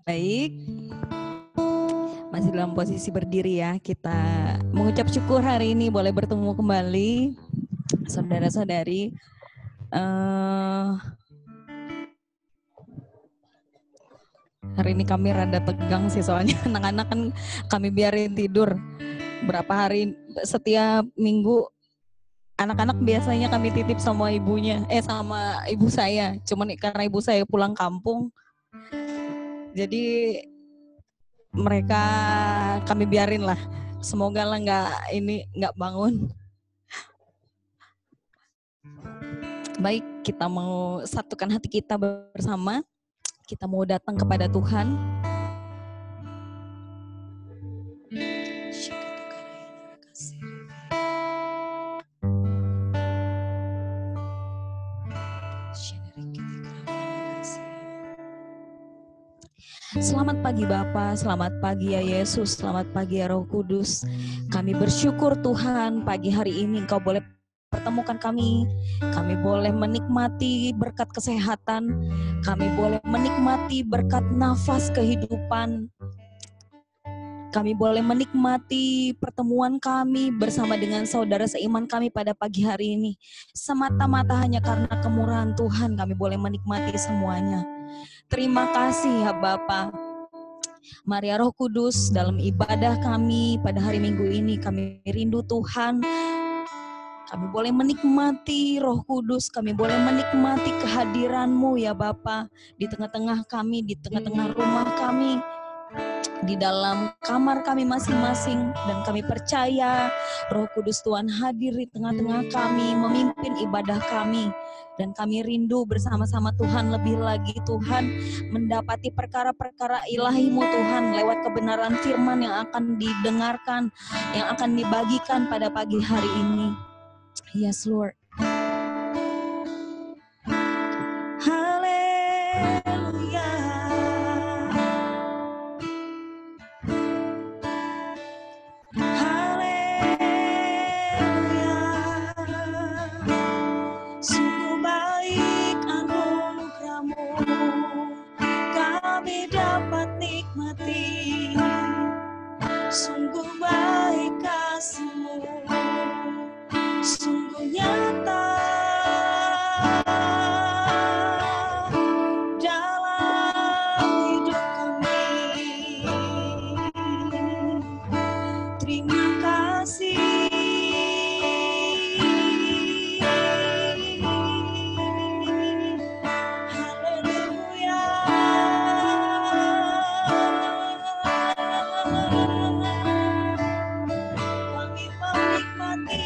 Baik, masih dalam posisi berdiri ya. Kita mengucap syukur hari ini boleh bertemu kembali, saudara-saudari. Hari ini kami rada tegang sih soalnya anak-anak kan kami biarin tidur. Berapa hari setiap minggu anak-anak biasanya kami titip sama ibunya, sama ibu saya. Cuman karena ibu saya pulang kampung, jadi mereka kami biarin lah. Semoga lah nggak bangun. Baik, kita mau satukan hati kita bersama. Kita mau datang kepada Tuhan. Selamat pagi Bapa, selamat pagi ya Yesus, selamat pagi ya Roh Kudus. Kami bersyukur Tuhan pagi hari ini Engkau boleh pertemukan kami boleh menikmati berkat kesehatan, kami boleh menikmati berkat nafas kehidupan, kami boleh menikmati pertemuan kami bersama dengan saudara seiman kami pada pagi hari ini. Semata-mata hanya karena kemurahan Tuhan kami boleh menikmati semuanya. Terima kasih ya Bapa. Mari ya Roh Kudus, dalam ibadah kami pada hari Minggu ini kami rindu Tuhan. Kami boleh menikmati Roh Kudus, kami boleh menikmati kehadiran-Mu ya Bapa di tengah-tengah kami, di tengah-tengah rumah kami, di dalam kamar kami masing-masing, dan kami percaya Roh Kudus Tuhan hadir di tengah-tengah kami, memimpin ibadah kami, dan kami rindu bersama-sama Tuhan lebih lagi Tuhan mendapati perkara-perkara ilahi-Mu Tuhan lewat kebenaran firman yang akan didengarkan, yang akan dibagikan pada pagi hari ini. Yes Lord. Haleluya. Haleluya. Sungguh baik anugerah-Mu, kami dapat nikmati. Sungguh baik kasih-Mu, sungguh nyata dalam hidup kami. Terima kasih. Haleluya. Kami menikmati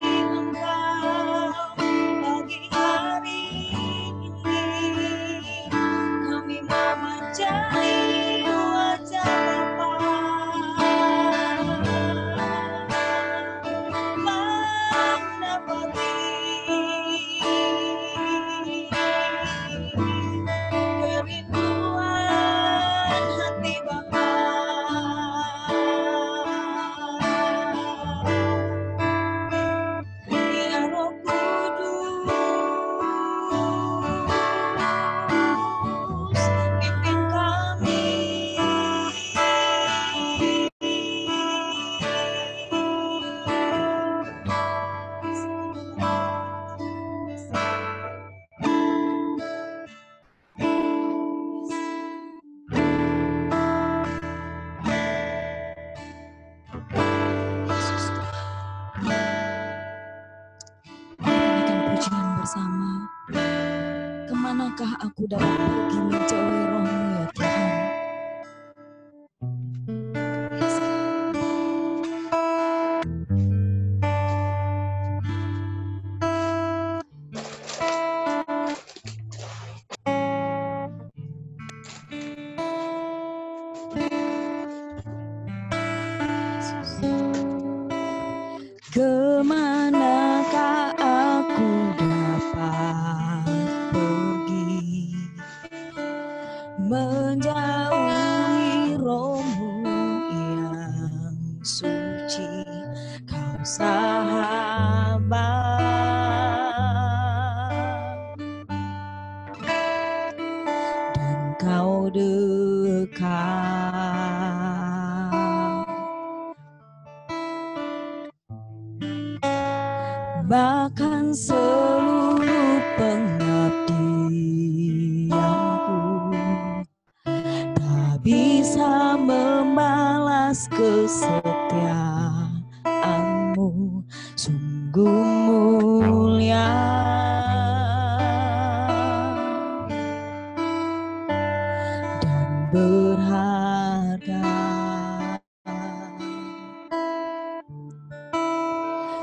Engkau pagi hari ini. Kami memanjai wajah Bapa. Mendapati kerinduan hati Bapa. Ya Roh Kudus, pimpin kami. Yesus Tuhan, nyanyikan pujian bersama. Kemanakah aku dapat pergi menjauhi Roh-Mu ya Tuhan? Yes, Yesus. Kemanakah aku dapat pergi bahkan seluruh pengabdianku tak bisa membalas kesetiaanmu, sungguh mulia dan berharga.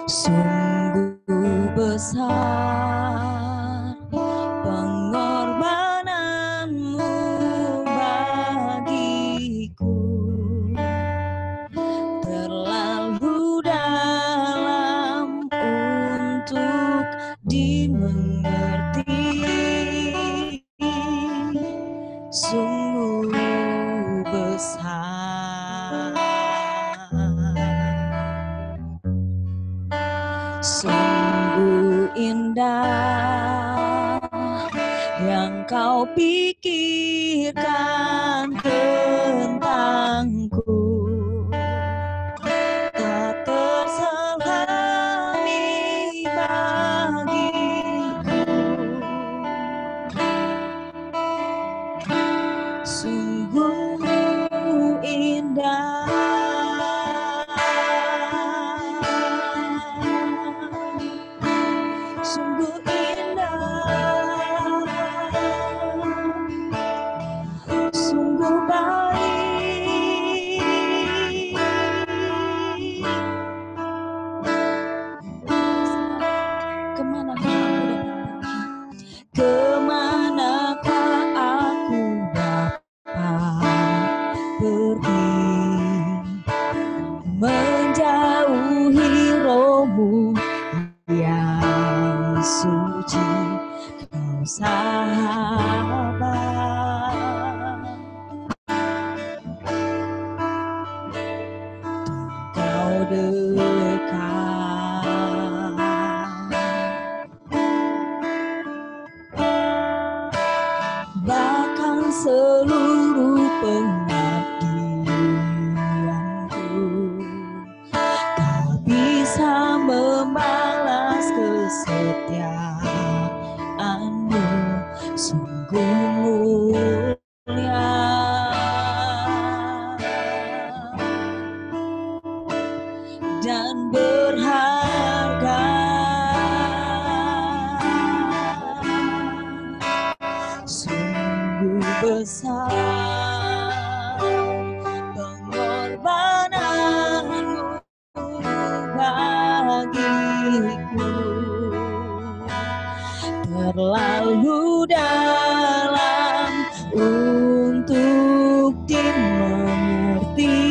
Sungguh besar pengorbananmu bagiku, terlalu dalam untuk dimengerti. Sungguh besar, sungguh indah yang kau pikirkan tentangku, tak terselami bagiku. Sungguh indah, sungguh indah, sungguh baik. Kemanakah aku dapat pergi, menjauhi rohmu yang suci, kau sahabat, kau dekat, bahkan seluruh pengabdianku tak bisa membalas kesetiaanmu, sungguh mulia dan berharga. Sungguh besar pengorbananmu bagiku, terlalu dalam untuk dimengerti.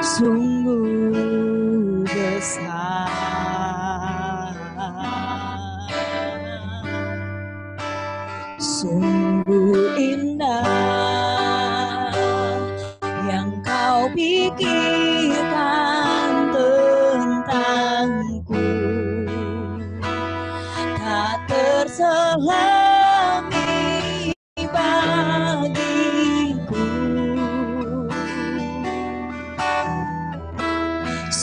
Sungguh besar, sungguh indah yang kau pikirkan tentangku, tak terselami bagiku.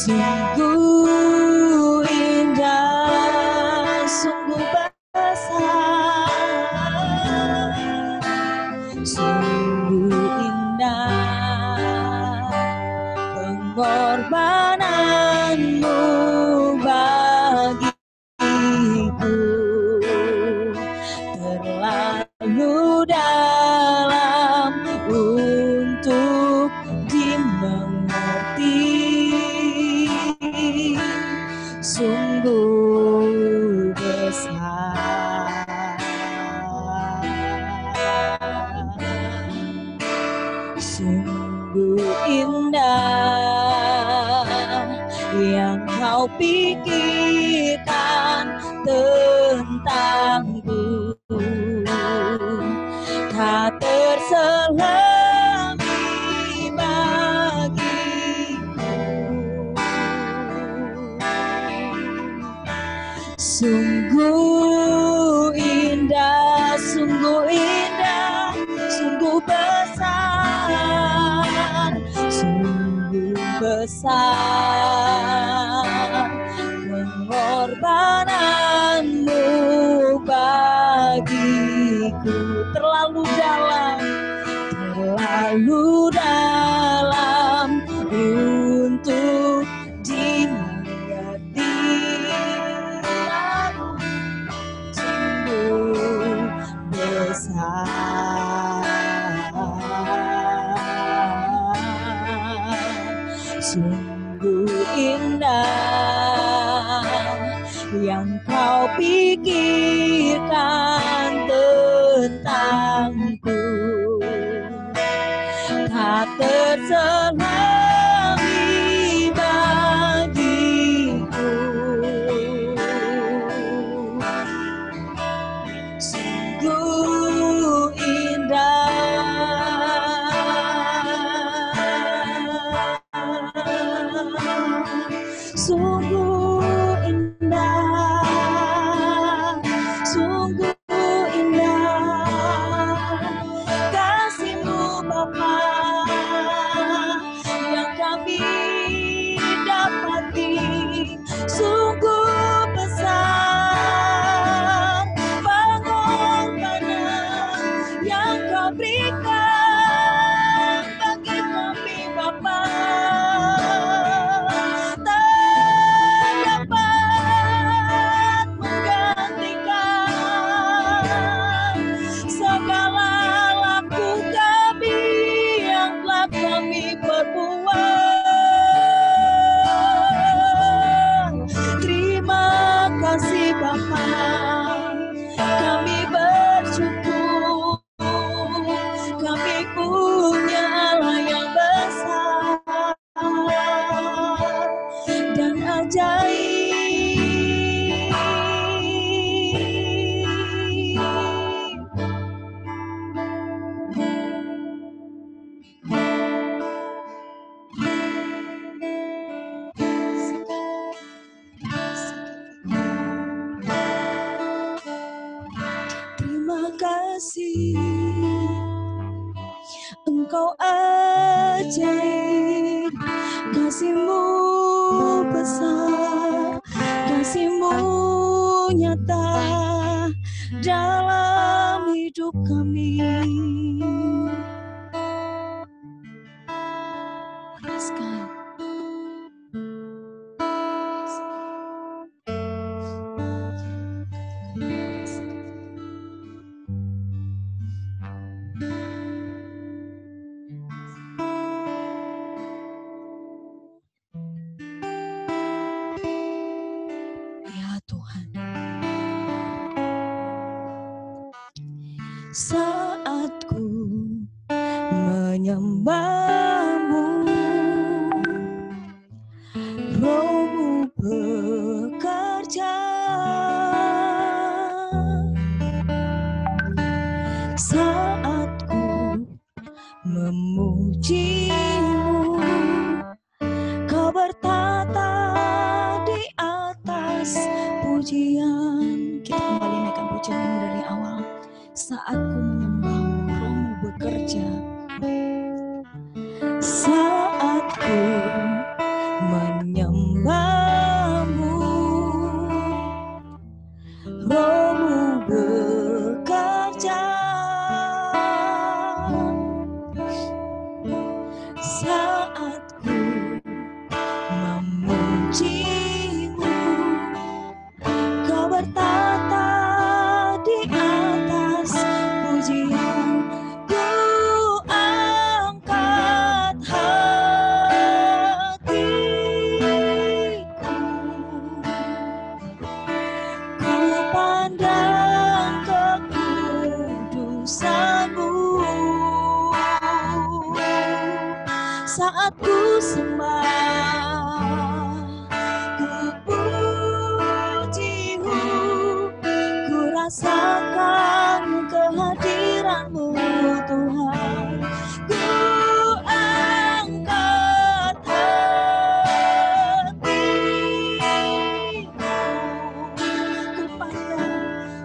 Sungguh indah, sungguh besar, sungguh indah pengorbananmu bagiku, terlalu dalam untuk dimengerti. Sungguh besar, sungguh indah yang kau pikirkan tentangku, tak terselami bagiku. Sungguh indah, sungguh indah, sungguh besar, sungguh besar. yang kau pikirkan tentangku tak terselami bagiku. Sungguh indah, sungguh indah, sungguh indah kasih-Mu Bapa yang kami dapati, sungguh besar pengorbanan yang Kau berikan bagi kami Bapa. Tak dapat menggantikan segala laku kami yang telah kami perbuat. Terima kasih Bapa, kami bersyukur, kami punya Allah yang besar dan ajaib. Terima kasih, Engkau ajaib, kasih-Mu besar, kasih-Mu nyata dalam hidup kami. Sekali. Ya Tuhan, saat ku menyembah-Mu, Roh-Mu bekerja. Saat ku memuji-Mu, Kau bertata di atas pujian. Kita kembali naikkan pujian ini dari awal. Saat ku menyembah-Mu, Roh-Mu bekerja. Saat ku menyembah-Mu, Roh-Mu bekerja. Saat ku memuji-Mu, Kau bertata di atas pujian. Ku angkat hatiku, ku pandang kekudusan-Mu. Saat ku sembah, ku puji-Mu, ku rasakan kehadiran-Mu Tuhan. Ku angkat hatiku,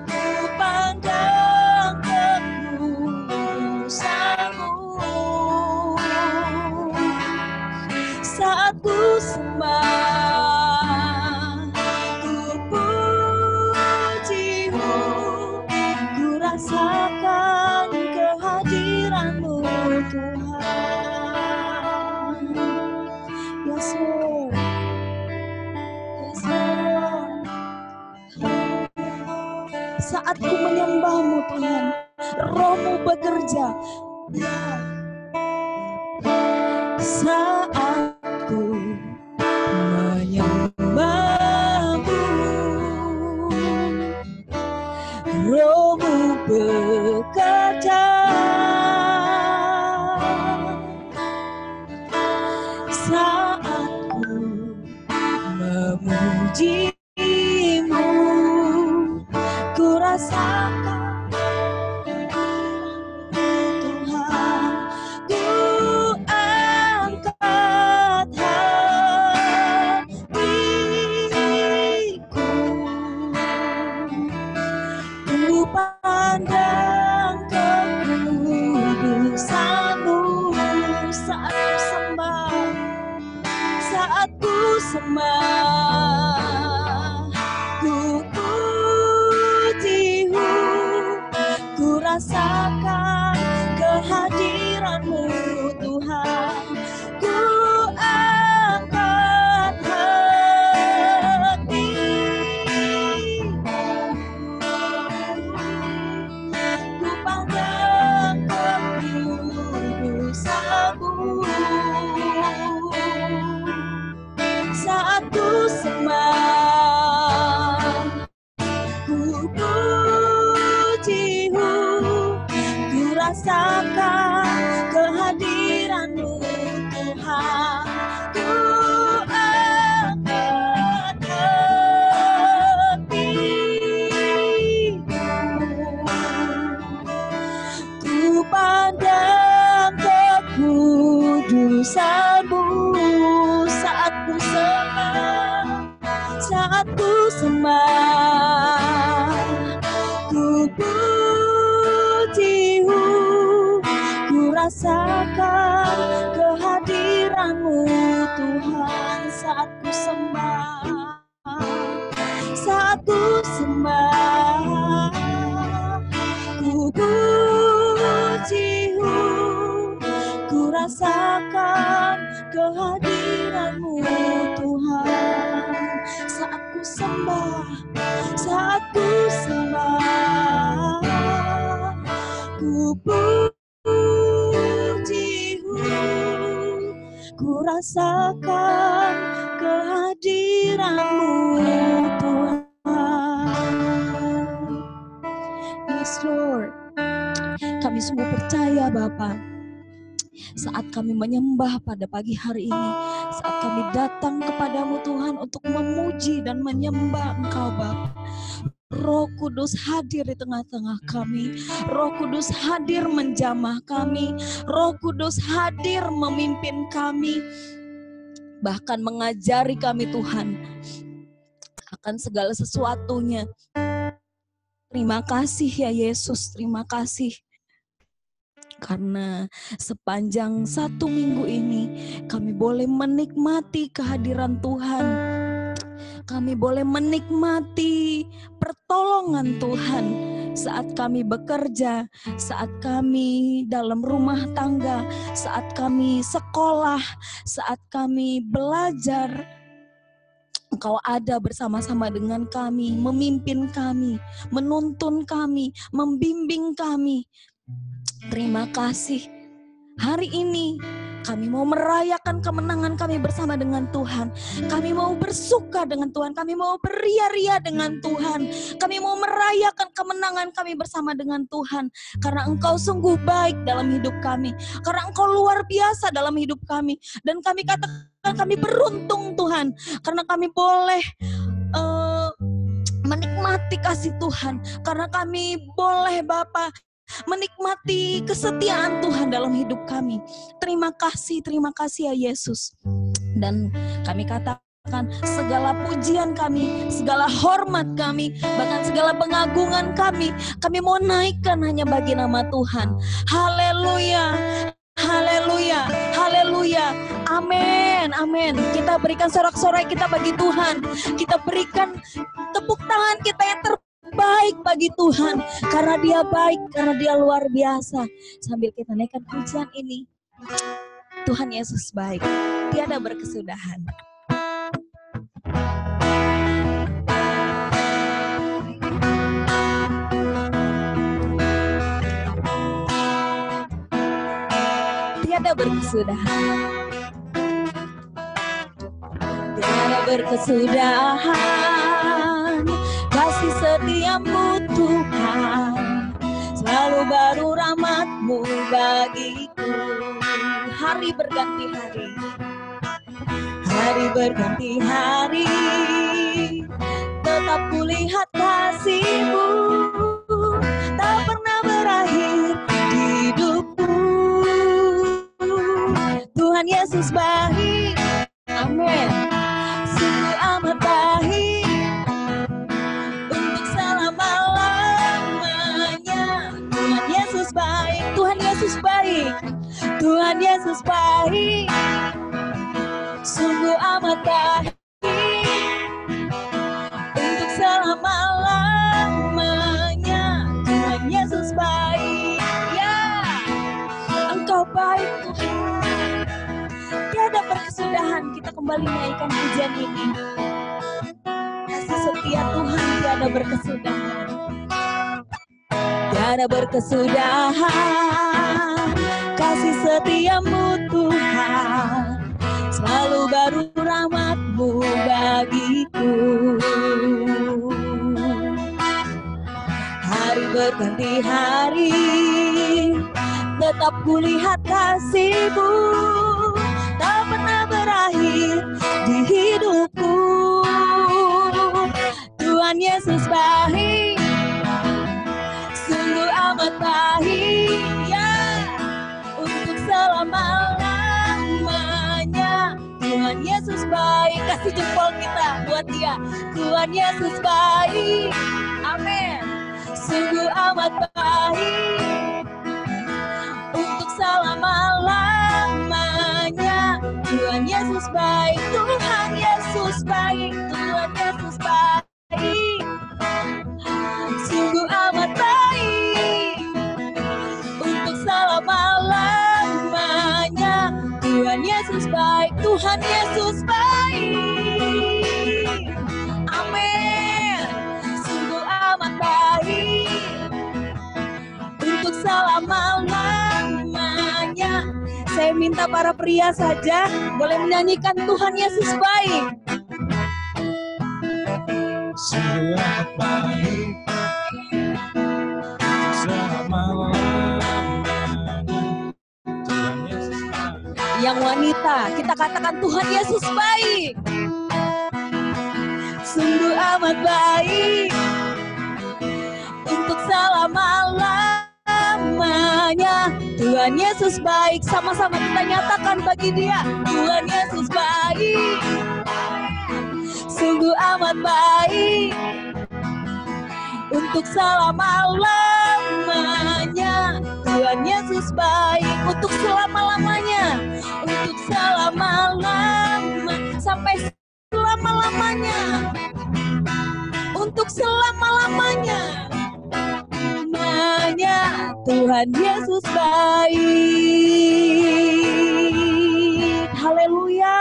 ku pandang kekudusan-Mu. Saat ku sembah, ku puji-Mu, ku rasakan kehadiran-Mu Tuhan. Yes Lord, yes Lord. Saat ku menyembah-Mu Tuhan, Roh-Mu bekerja. Saat ku menyembah memuji-Mu, ku rasakan Tuhan, ku angkat hatiku, ku pandang kekudusan-Mu saat ku sembah, saat ku sembah, ku puji-Mu, ku rasakan kehadiran-Mu Tuhan, ku angkat hatiku, ku pandang kekudusan-Mu saat ku sembah, ku puji-Mu, ku rasakan kehadiran-Mu Tuhan, ku angkat hatiku, ku pandang kekudusan-Mu saat ku sembah, saat ku sembah, ku puji-Mu, ku rasakan kehadiran-Mu Tuhan saat ku sembah, saat ku sembah, ku puji-Mu, ku rasakan kehadiran-Mu Tuhan saat ku sembah, saat ku sembah, ku puji-Mu, ku rasakan kehadiran-Mu Tuhan. Yes Lord, kami sungguh percaya Bapa, saat kami menyembah pada pagi hari ini, saat kami datang kepadamu Tuhan untuk memuji dan menyembah Engkau Bapa, Roh Kudus hadir di tengah-tengah kami, Roh Kudus hadir menjamah kami, Roh Kudus hadir memimpin kami, bahkan mengajari kami Tuhan akan segala sesuatunya. Terima kasih ya Yesus, terima kasih. Karena sepanjang 1 minggu ini kami boleh menikmati kehadiran Tuhan. Kami boleh menikmati pertolongan Tuhan saat kami bekerja, saat kami dalam rumah tangga, saat kami sekolah, saat kami belajar. Engkau ada bersama-sama dengan kami, memimpin kami, menuntun kami, membimbing kami. Terima kasih. Hari ini kami mau merayakan kemenangan kami bersama dengan Tuhan. Kami mau bersuka dengan Tuhan. Kami mau beria-ria dengan Tuhan. Kami mau merayakan kemenangan kami bersama dengan Tuhan. Karena Engkau sungguh baik dalam hidup kami. Karena Engkau luar biasa dalam hidup kami. Dan kami katakan kami beruntung Tuhan. Karena kami boleh menikmati kasih Tuhan. Karena kami boleh Bapa menikmati kesetiaan Tuhan dalam hidup kami. Terima kasih ya Yesus. Dan kami katakan segala pujian kami, segala hormat kami, bahkan segala pengagungan kami mau naikkan hanya bagi nama Tuhan. Haleluya, haleluya, haleluya. Amin, amin. Kita berikan sorak-sorai kita bagi Tuhan. Kita berikan tepuk tangan kita yang terbaik bagi Tuhan, karena Dia baik, karena Dia luar biasa. Sambil kita naikkan pujian ini, Tuhan Yesus baik, tiada berkesudahan. Tiada berkesudahan, tiada berkesudahan. Kasih setiamu Tuhan, selalu baru rahmat-Mu bagiku. Hari berganti hari, hari berganti hari, Yesus baik, sungguh amat baik, untuk selama-lamanya. Tuhan Yesus baik, ya, Engkau baik Tuhan. Tiada berkesudahan. Kita kembali naikkan pujian ini. Kasih setia Tuhan tiada berkesudahan. Tiada berkesudahan kasih setiamu Tuhan, selalu baru rahmat-Mu bagiku. Hari berganti hari, tetap kulihat kasih-Mu, tak pernah berakhir di hidupku. Tuhan Yesus baik, sungguh amat baik, ya, untuk selama-lamanya. Tuhan Yesus baik. Kasih jempol kita buat Dia. Tuhan Yesus baik, amin. Sungguh amat baik, untuk selama-lamanya. Tuhan Yesus baik, Tuhan Yesus baik, Tuhan Yesus baik, sungguh amat baik, untuk selama-lamanya. Tuhan Yesus baik, Tuhan Yesus baik, amin. Sungguh amat baik, untuk selama-lamanya. Saya minta para pria saja boleh menyanyikan Tuhan Yesus baik. Sungguh amat baik, selama-lamanya. Tuhan Yesus baik. Yang wanita, kita katakan Tuhan Yesus baik. Sungguh amat baik, untuk selama-lamanya. Tuhan Yesus baik. Sama-sama kita nyatakan bagi Dia. Tuhan Yesus baik, sungguh amat baik, untuk selama-lamanya. Tuhan Yesus baik, untuk selama-lamanya, untuk selama-lamanya, sampai selama-lamanya, untuk selama-lamanya. Tuhan Yesus baik. Haleluya.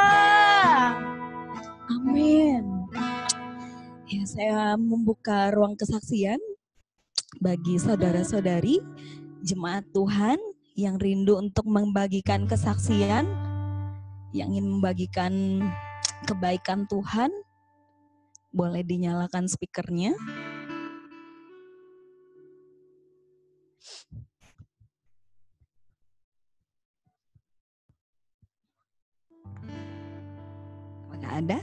Amin. Ya, saya membuka ruang kesaksian bagi saudara-saudari jemaat Tuhan yang rindu untuk membagikan kesaksian, yang ingin membagikan kebaikan Tuhan. Boleh dinyalakan speakernya. Apakah ada?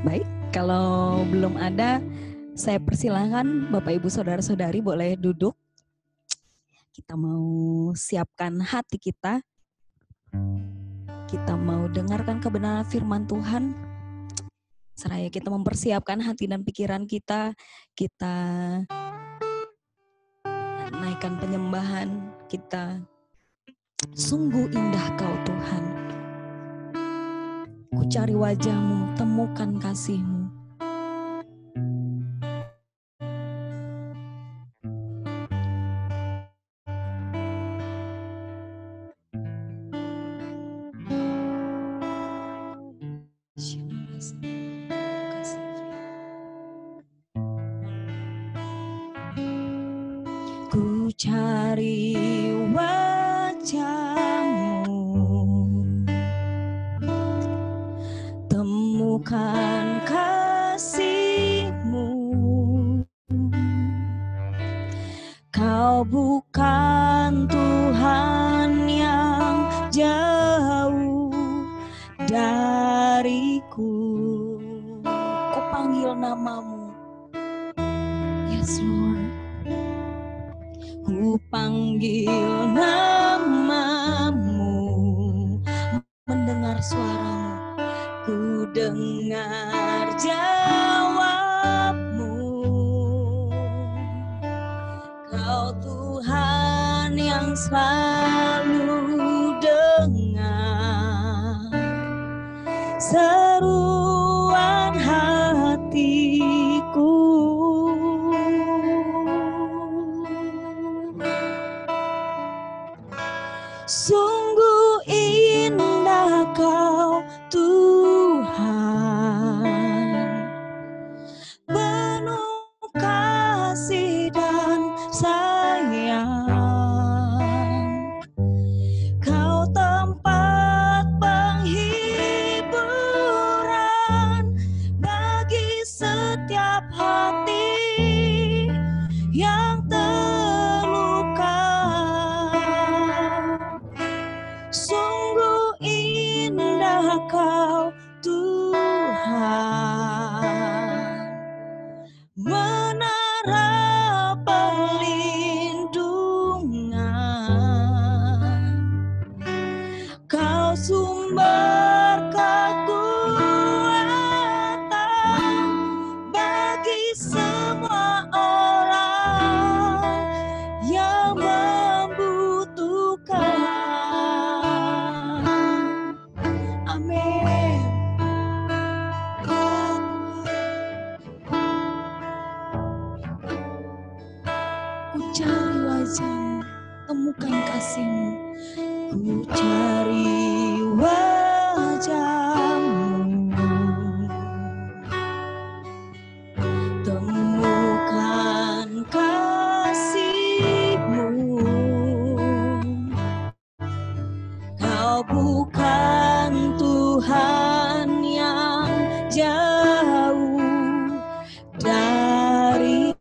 Baik, kalau belum ada, saya persilahkan Bapak Ibu Saudara-saudari boleh duduk. Kita mau siapkan hati kita. Kita mau dengarkan kebenaran firman Tuhan. Seraya kita mempersiapkan hati dan pikiran kita, kita naikkan penyembahan kita. Sungguh indah Kau Tuhan. Ku cari wajah-Mu, temukan kasih-Mu. Ku cari wajah-Mu, temukan kasih-Mu. Kau bukan Tuhan yang jauh dariku. Ku panggil nama-Mu, yes Lord. Ku panggil nama-Mu, mendengar suara-Mu, ku dengar jawab-Mu. selalu dengar seruan hatiku. Sungguh indah Kau Tuhan, penuh kasih dan sayang. Kau tempat penghiburan bagi setiap hati yang terluka. Sungguh indah Kau Tuhan, menara perlindungan. Kau sumber kekuatan bagi semua orang yang membutuhkan. Amin. Ku cari wajah-Mu, temukan kasih-Mu. Ku cari wajah-Mu, temukan kasih-Mu. Kau bukan Tuhan yang jauh dariku.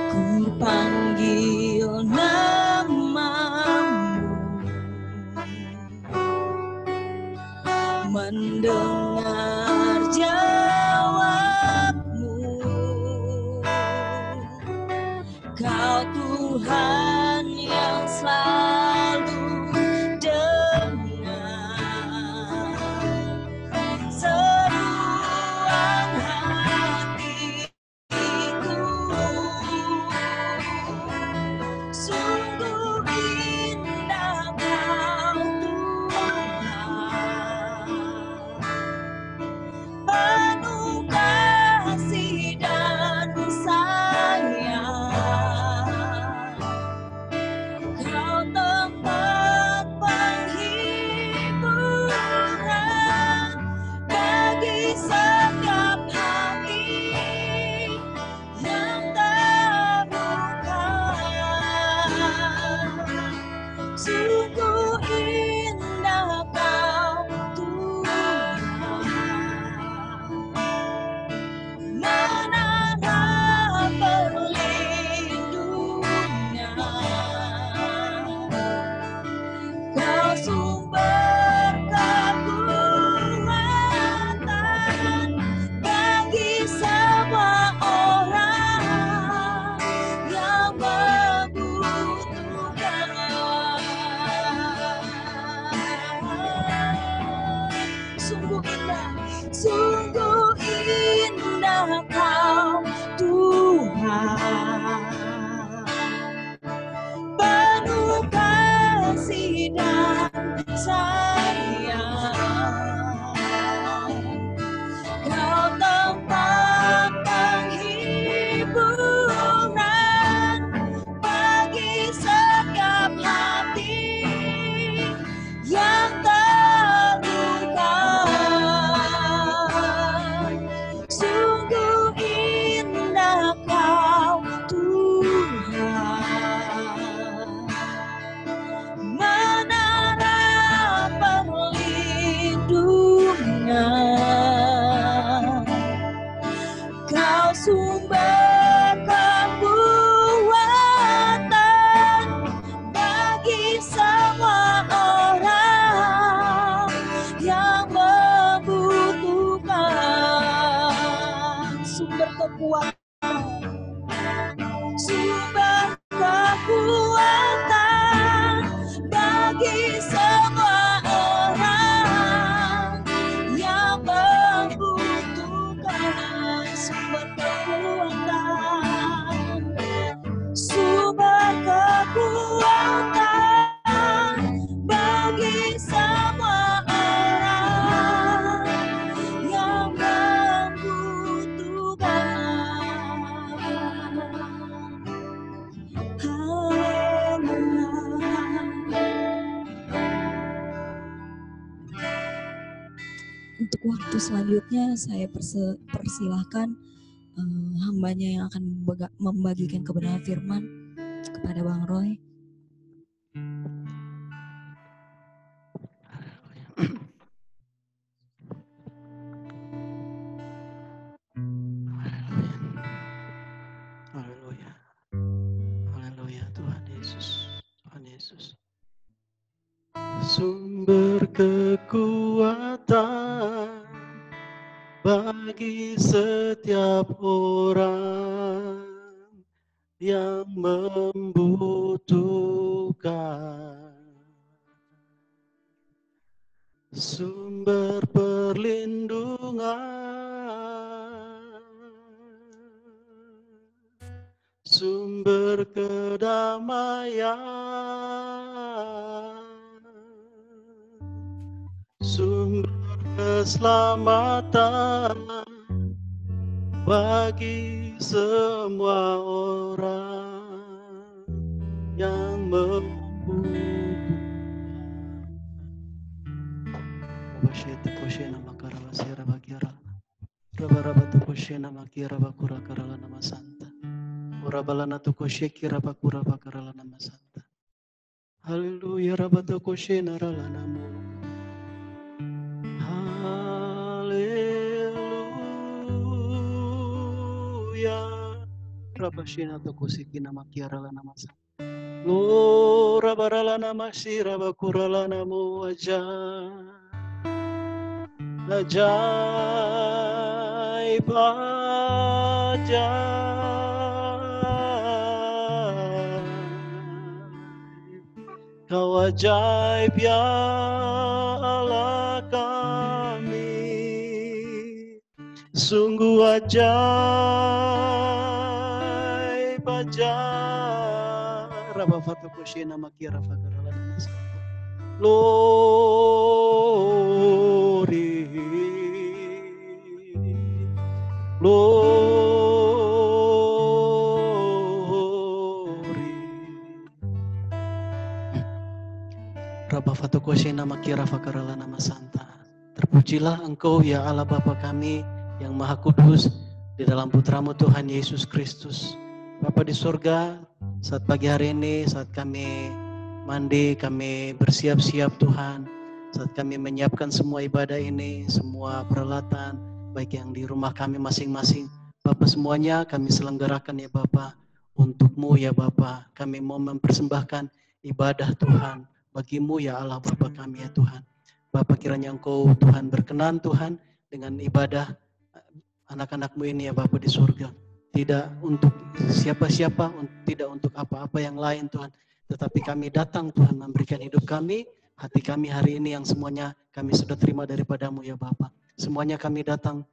Ku panggil nama-Mu, mendengar jawab-Mu. Kau Tuhan yang selalu dengar seruan hatiku. Sungguh indah Kau Tuhan, penuh kasih dan sayang. Kau tempat penghiburan bagi setiap hati yang terluka. Sungguh indah Kau Tuhan, menara perlindungan. Kau sumber kekuatan bagi semua orang yang membutuhkan. Sungguh indah Kau Tuhan, penuh kasih dan sayang. Kau tempat penghiburan bagi setiap hati yang terluka. Sungguh indah Kau Tuhan. untuk waktu selanjutnya saya persilahkan hambanya yang akan membagikan kebenaran firman kepada Bang Roy. Haleluya. Haleluya Tuhan Yesus. Tuhan Yesus. Sumber kekuatan bagi setiap orang yang membutuhkan. Sumber perlindungan, sumber kedamaian, sumber keselamatan bagi semua orang yang membutuhkan. Basheta koshena makarala sera bagiara. Rabaraba tu koshena makira bakura karala nama santa. Orabalana tu kosheki rabakura bakarala nama santa. Haleluya rabata koshena rala namo. Haleluya. Rabashena tu koseki nama kiarala nama santa. Lo rabarala nama sira bakurala namo aja. Ajaib, ajaib, Kau ajaib ya Allah kami, sungguh ajaib, ajaib. Rabba fatu kushina makira fakarala namasa. Glory, glory. Rabba fatu koshena makira fakarala nama santa. Terpujilah Engkau ya Allah Bapa kami yang Maha Kudus di dalam Putramu Tuhan Yesus Kristus. Bapa di surga, saat pagi hari ini, saat kami mandi, kami bersiap-siap Tuhan. Saat kami menyiapkan semua ibadah ini, semua peralatan, baik yang di rumah kami masing-masing. Bapa semuanya kami selenggarakan ya Bapa, untuk-Mu ya Bapa. Kami mau mempersembahkan ibadah Tuhan, bagi-Mu ya Allah Bapa kami ya Tuhan. Bapa kiranya Engkau Tuhan berkenan Tuhan dengan ibadah anak-anak-Mu ini ya Bapa di surga. Tidak untuk siapa-siapa, tidak untuk apa-apa yang lain Tuhan. Tetapi kami datang Tuhan memberikan hidup kami, hati kami hari ini yang semuanya kami sudah terima daripada-Mu ya Bapa. Semuanya kami datang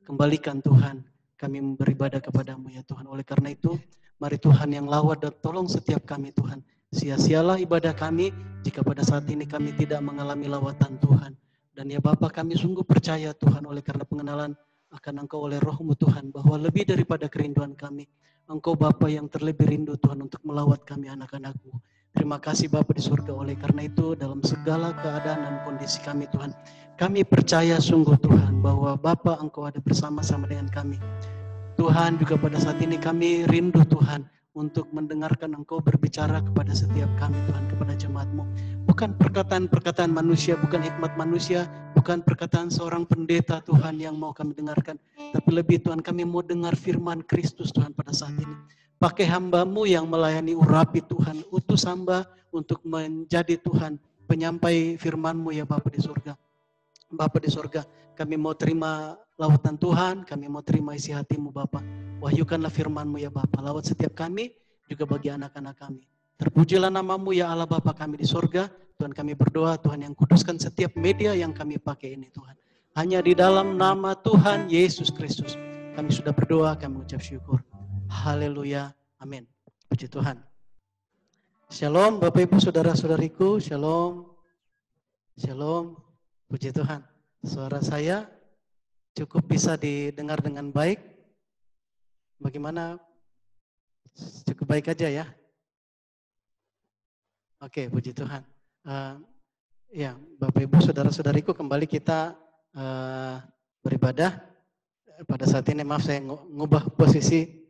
kembalikan Tuhan, kami beribadah kepada-Mu ya Tuhan. Oleh karena itu, mari Tuhan yang lawat dan tolong setiap kami Tuhan. Sia-sialah ibadah kami jika pada saat ini kami tidak mengalami lawatan Tuhan. Dan ya Bapa kami sungguh percaya Tuhan oleh karena pengenalan akan Engkau oleh Roh-Mu Tuhan, bahwa lebih daripada kerinduan kami, Engkau Bapa yang terlebih rindu Tuhan untuk melawat kami anak-anak-Mu. Terima kasih Bapa di surga, oleh karena itu dalam segala keadaan dan kondisi kami Tuhan, kami percaya sungguh Tuhan bahwa Bapa Engkau ada bersama-sama dengan kami. Tuhan juga pada saat ini kami rindu Tuhan untuk mendengarkan Engkau berbicara kepada setiap kami Tuhan, kepada jemaat-Mu. Bukan perkataan-perkataan manusia, bukan hikmat manusia, bukan perkataan seorang pendeta Tuhan yang mau kami dengarkan. Tapi lebih Tuhan kami mau dengar firman Kristus Tuhan pada saat ini. Pakai hamba-Mu yang melayani urapi Tuhan, utus hamba untuk menjadi Tuhan penyampai firman-Mu ya Bapa di surga. Bapa di surga, kami mau terima lawatan Tuhan, kami mau terima isi hati-Mu Bapa. Wahyukanlah firman-Mu ya Bapa, lawat setiap kami, juga bagi anak-anak kami. Terpujilah nama-Mu ya Allah Bapa kami di surga. Tuhan kami berdoa, Tuhan yang kuduskan setiap media yang kami pakai ini Tuhan. Hanya di dalam nama Tuhan Yesus Kristus. Kami sudah berdoa, kami mengucap syukur. Haleluya, amin. Puji Tuhan. Shalom Bapak Ibu Saudara-saudariku, shalom. Shalom, puji Tuhan. Suara saya cukup bisa didengar dengan baik. Bagaimana? Cukup baik aja ya? Oke, puji Tuhan. Ya, Bapak Ibu Saudara-saudariku, kembali kita beribadah. Pada saat ini maaf saya ngubah posisi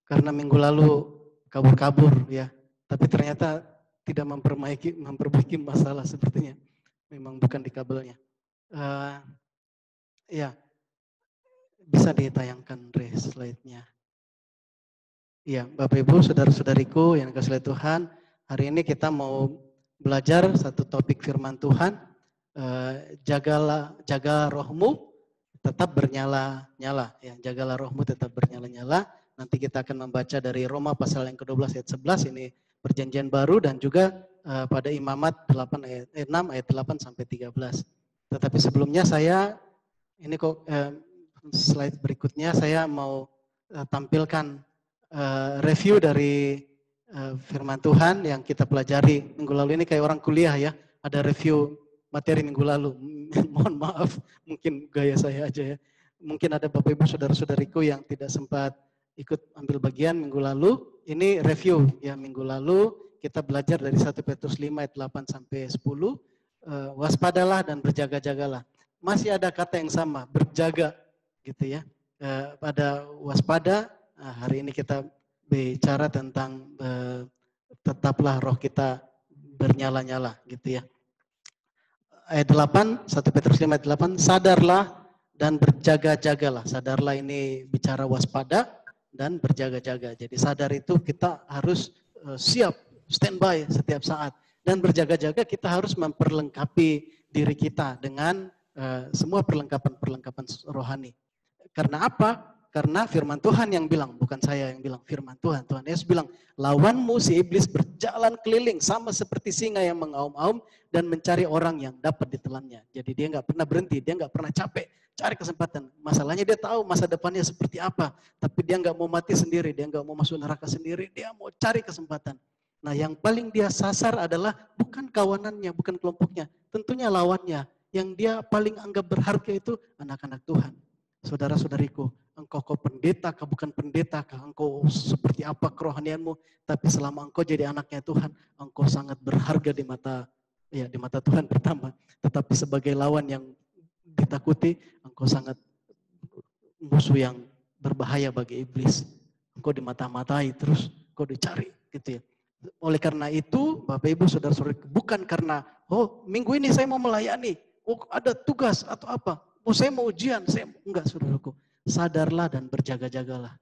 karena minggu lalu kabur-kabur ya. Tapi ternyata tidak memperbaiki masalah sepertinya. Memang bukan di kabelnya. Ya, bisa ditayangkan slide-nya. Ya, Bapak Ibu, saudara-saudariku yang dikasihi Tuhan, hari ini kita mau belajar satu topik firman Tuhan. Jaga rohmu tetap bernyala-nyala. Ya, jagalah rohmu tetap bernyala-nyala. Nanti kita akan membaca dari Roma pasal yang ke-12 ayat 11, ini perjanjian baru, dan juga pada Imamat 6 ayat 8 sampai 13. Tetapi sebelumnya slide berikutnya saya mau tampilkan review dari firman Tuhan yang kita pelajari minggu lalu. Ini kayak orang kuliah ya, ada review materi minggu lalu. Mohon maaf, mungkin gaya saya aja ya. Mungkin ada Bapak Ibu saudara-saudariku yang tidak sempat ikut ambil bagian minggu lalu. Ini review ya, minggu lalu kita belajar dari 1 Petrus 5 ayat 8 sampai 10. Waspadalah dan berjaga-jagalah. Masih ada kata yang sama, berjaga gitu ya. Pada waspada, hari ini kita bicara tentang tetaplah roh kita bernyala-nyala gitu ya. Ayat 8, 1 Petrus 5 ayat 8, sadarlah dan berjaga-jagalah. Sadarlah ini bicara waspada dan berjaga-jaga. Jadi sadar itu kita harus siap, standby setiap saat. Dan berjaga-jaga kita harus memperlengkapi diri kita dengan semua perlengkapan-perlengkapan rohani. Karena apa? Karena firman Tuhan yang bilang, bukan saya yang bilang, firman Tuhan. Tuhan Yesus bilang, lawanmu si iblis berjalan keliling sama seperti singa yang mengaum-aum dan mencari orang yang dapat ditelannya. Jadi dia nggak pernah berhenti, dia nggak pernah capek, cari kesempatan. Masalahnya dia tahu masa depannya seperti apa, tapi dia nggak mau mati sendiri, dia nggak mau masuk neraka sendiri, dia mau cari kesempatan. Nah, yang paling dia sasar adalah bukan kawanannya, bukan kelompoknya, tentunya lawannya. Yang dia paling anggap berharga itu anak-anak Tuhan. Saudara-saudariku, engkau pendeta kah, bukan pendeta kah, engkau seperti apa kerohanianmu, tapi selama engkau jadi anaknya Tuhan, engkau sangat berharga di mata Tuhan pertama. Tetapi sebagai lawan yang ditakuti, engkau sangat musuh yang berbahaya bagi iblis. Engkau dimata-matai terus, engkau dicari gitu ya. Oleh karena itu, Bapak Ibu saudara-saudari, bukan karena minggu ini saya mau melayani, ada tugas atau apa, saya mau ujian, enggak saudaraku. Sadarlah dan berjaga-jagalah.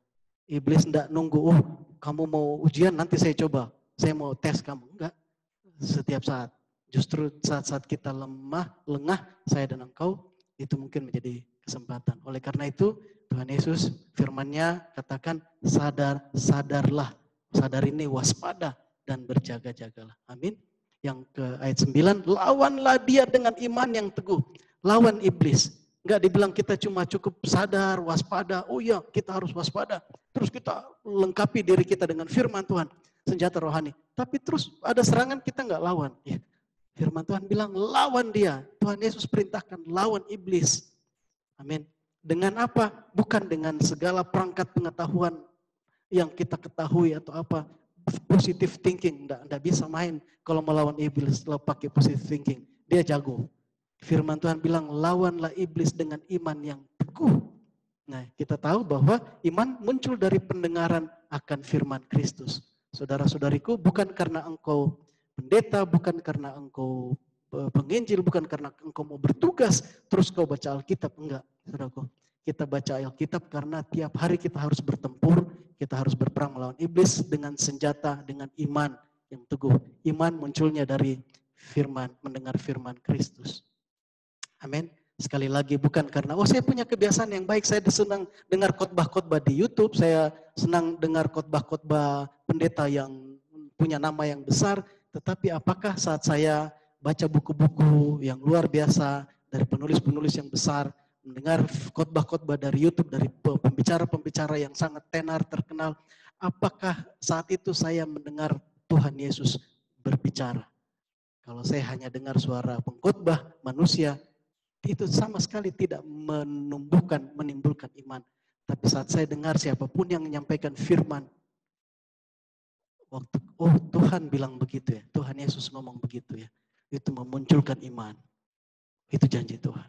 Iblis enggak nunggu, kamu mau ujian nanti saya coba, saya mau tes kamu. Enggak, setiap saat. Justru saat-saat kita lemah, lengah, saya dan engkau, itu mungkin menjadi kesempatan. Oleh karena itu, Tuhan Yesus firman-Nya katakan, sadarlah. Sadar ini waspada dan berjaga-jagalah. Amin. Yang ke ayat 9, lawanlah dia dengan iman yang teguh. Lawan iblis. Enggak dibilang kita cuma cukup sadar, waspada. Oh iya, kita harus waspada. Terus kita lengkapi diri kita dengan firman Tuhan, senjata rohani. Tapi terus ada serangan kita enggak lawan. Ya. Firman Tuhan bilang lawan dia. Tuhan Yesus perintahkan lawan iblis. Amin. Dengan apa? Bukan dengan segala perangkat pengetahuan yang kita ketahui atau apa. Positive thinking. Enggak bisa main kalau melawan iblis kalau pakai positive thinking. Dia jago. Firman Tuhan bilang lawanlah iblis dengan iman yang teguh. Nah, kita tahu bahwa iman muncul dari pendengaran akan firman Kristus. Saudara-saudariku, bukan karena engkau pendeta, bukan karena engkau penginjil, bukan karena engkau mau bertugas terus kau baca Alkitab, enggak, saudaraku. Kita baca Alkitab karena tiap hari kita harus bertempur, kita harus berperang melawan iblis dengan senjata, dengan iman yang teguh. Iman munculnya dari firman, mendengar firman Kristus. Amin. Sekali lagi bukan karena saya punya kebiasaan yang baik, saya senang dengar khotbah-khotbah di YouTube, saya senang dengar khotbah-khotbah pendeta yang punya nama yang besar, tetapi apakah saat saya baca buku-buku yang luar biasa dari penulis-penulis yang besar, mendengar khotbah-khotbah dari YouTube dari pembicara-pembicara yang sangat tenar terkenal, apakah saat itu saya mendengar Tuhan Yesus berbicara? Kalau saya hanya dengar suara pengkhotbah manusia, itu sama sekali tidak menimbulkan iman. Tapi saat saya dengar siapapun yang menyampaikan firman, waktu Tuhan bilang begitu ya, Tuhan Yesus ngomong begitu ya, itu memunculkan iman. Itu janji Tuhan.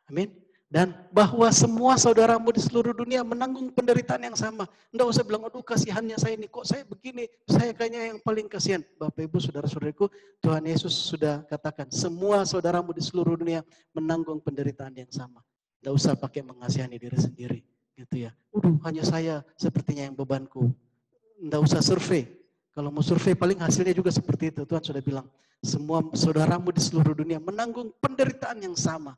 Amin. Dan bahwa semua saudaramu di seluruh dunia menanggung penderitaan yang sama. Enggak usah bilang, aduh kasihannya saya ini, kok saya begini, saya kayaknya yang paling kasihan. Bapak Ibu, saudara-saudariku, Tuhan Yesus sudah katakan, semua saudaramu di seluruh dunia menanggung penderitaan yang sama. Enggak usah pakai mengasihani diri sendiri. Gitu ya. Hanya saya sepertinya yang bebanku. Enggak usah survei. Kalau mau survei paling hasilnya juga seperti itu. Tuhan sudah bilang, semua saudaramu di seluruh dunia menanggung penderitaan yang sama.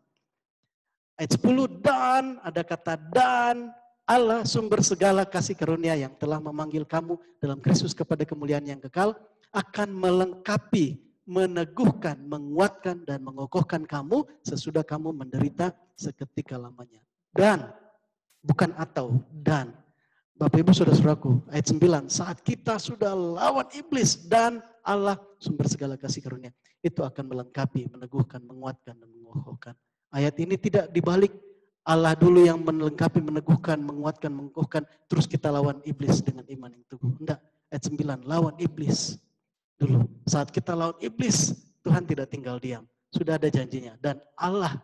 Ayat 10, dan, ada kata dan, Allah sumber segala kasih karunia yang telah memanggil kamu dalam Kristus kepada kemuliaan yang kekal, akan melengkapi, meneguhkan, menguatkan, dan mengokohkan kamu sesudah kamu menderita seketika lamanya. Dan, bukan atau, dan. Bapak Ibu saudara-saudaraku, ayat 9, saat kita sudah lawan iblis dan Allah sumber segala kasih karunia, itu akan melengkapi, meneguhkan, menguatkan, dan mengokohkan. Ayat ini tidak dibalik, Allah dulu yang melengkapi, meneguhkan, menguatkan, mengokohkan, terus kita lawan iblis dengan iman yang teguh. Enggak, ayat 9, lawan iblis dulu. Saat kita lawan iblis, Tuhan tidak tinggal diam. Sudah ada janjinya. Dan Allah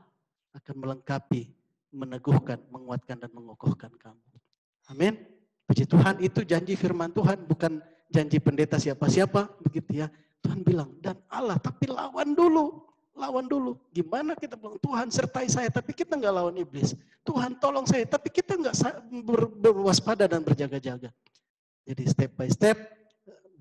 akan melengkapi, meneguhkan, menguatkan, dan mengokohkan kamu. Amin. Puji Tuhan, itu janji firman Tuhan, bukan janji pendeta siapa-siapa, begitu ya. Tuhan bilang, dan Allah, tapi lawan dulu. Lawan dulu. Gimana kita bilang, Tuhan sertai saya, tapi kita nggak lawan iblis. Tuhan tolong saya, tapi kita nggak berwaspada dan berjaga-jaga. Jadi step by step,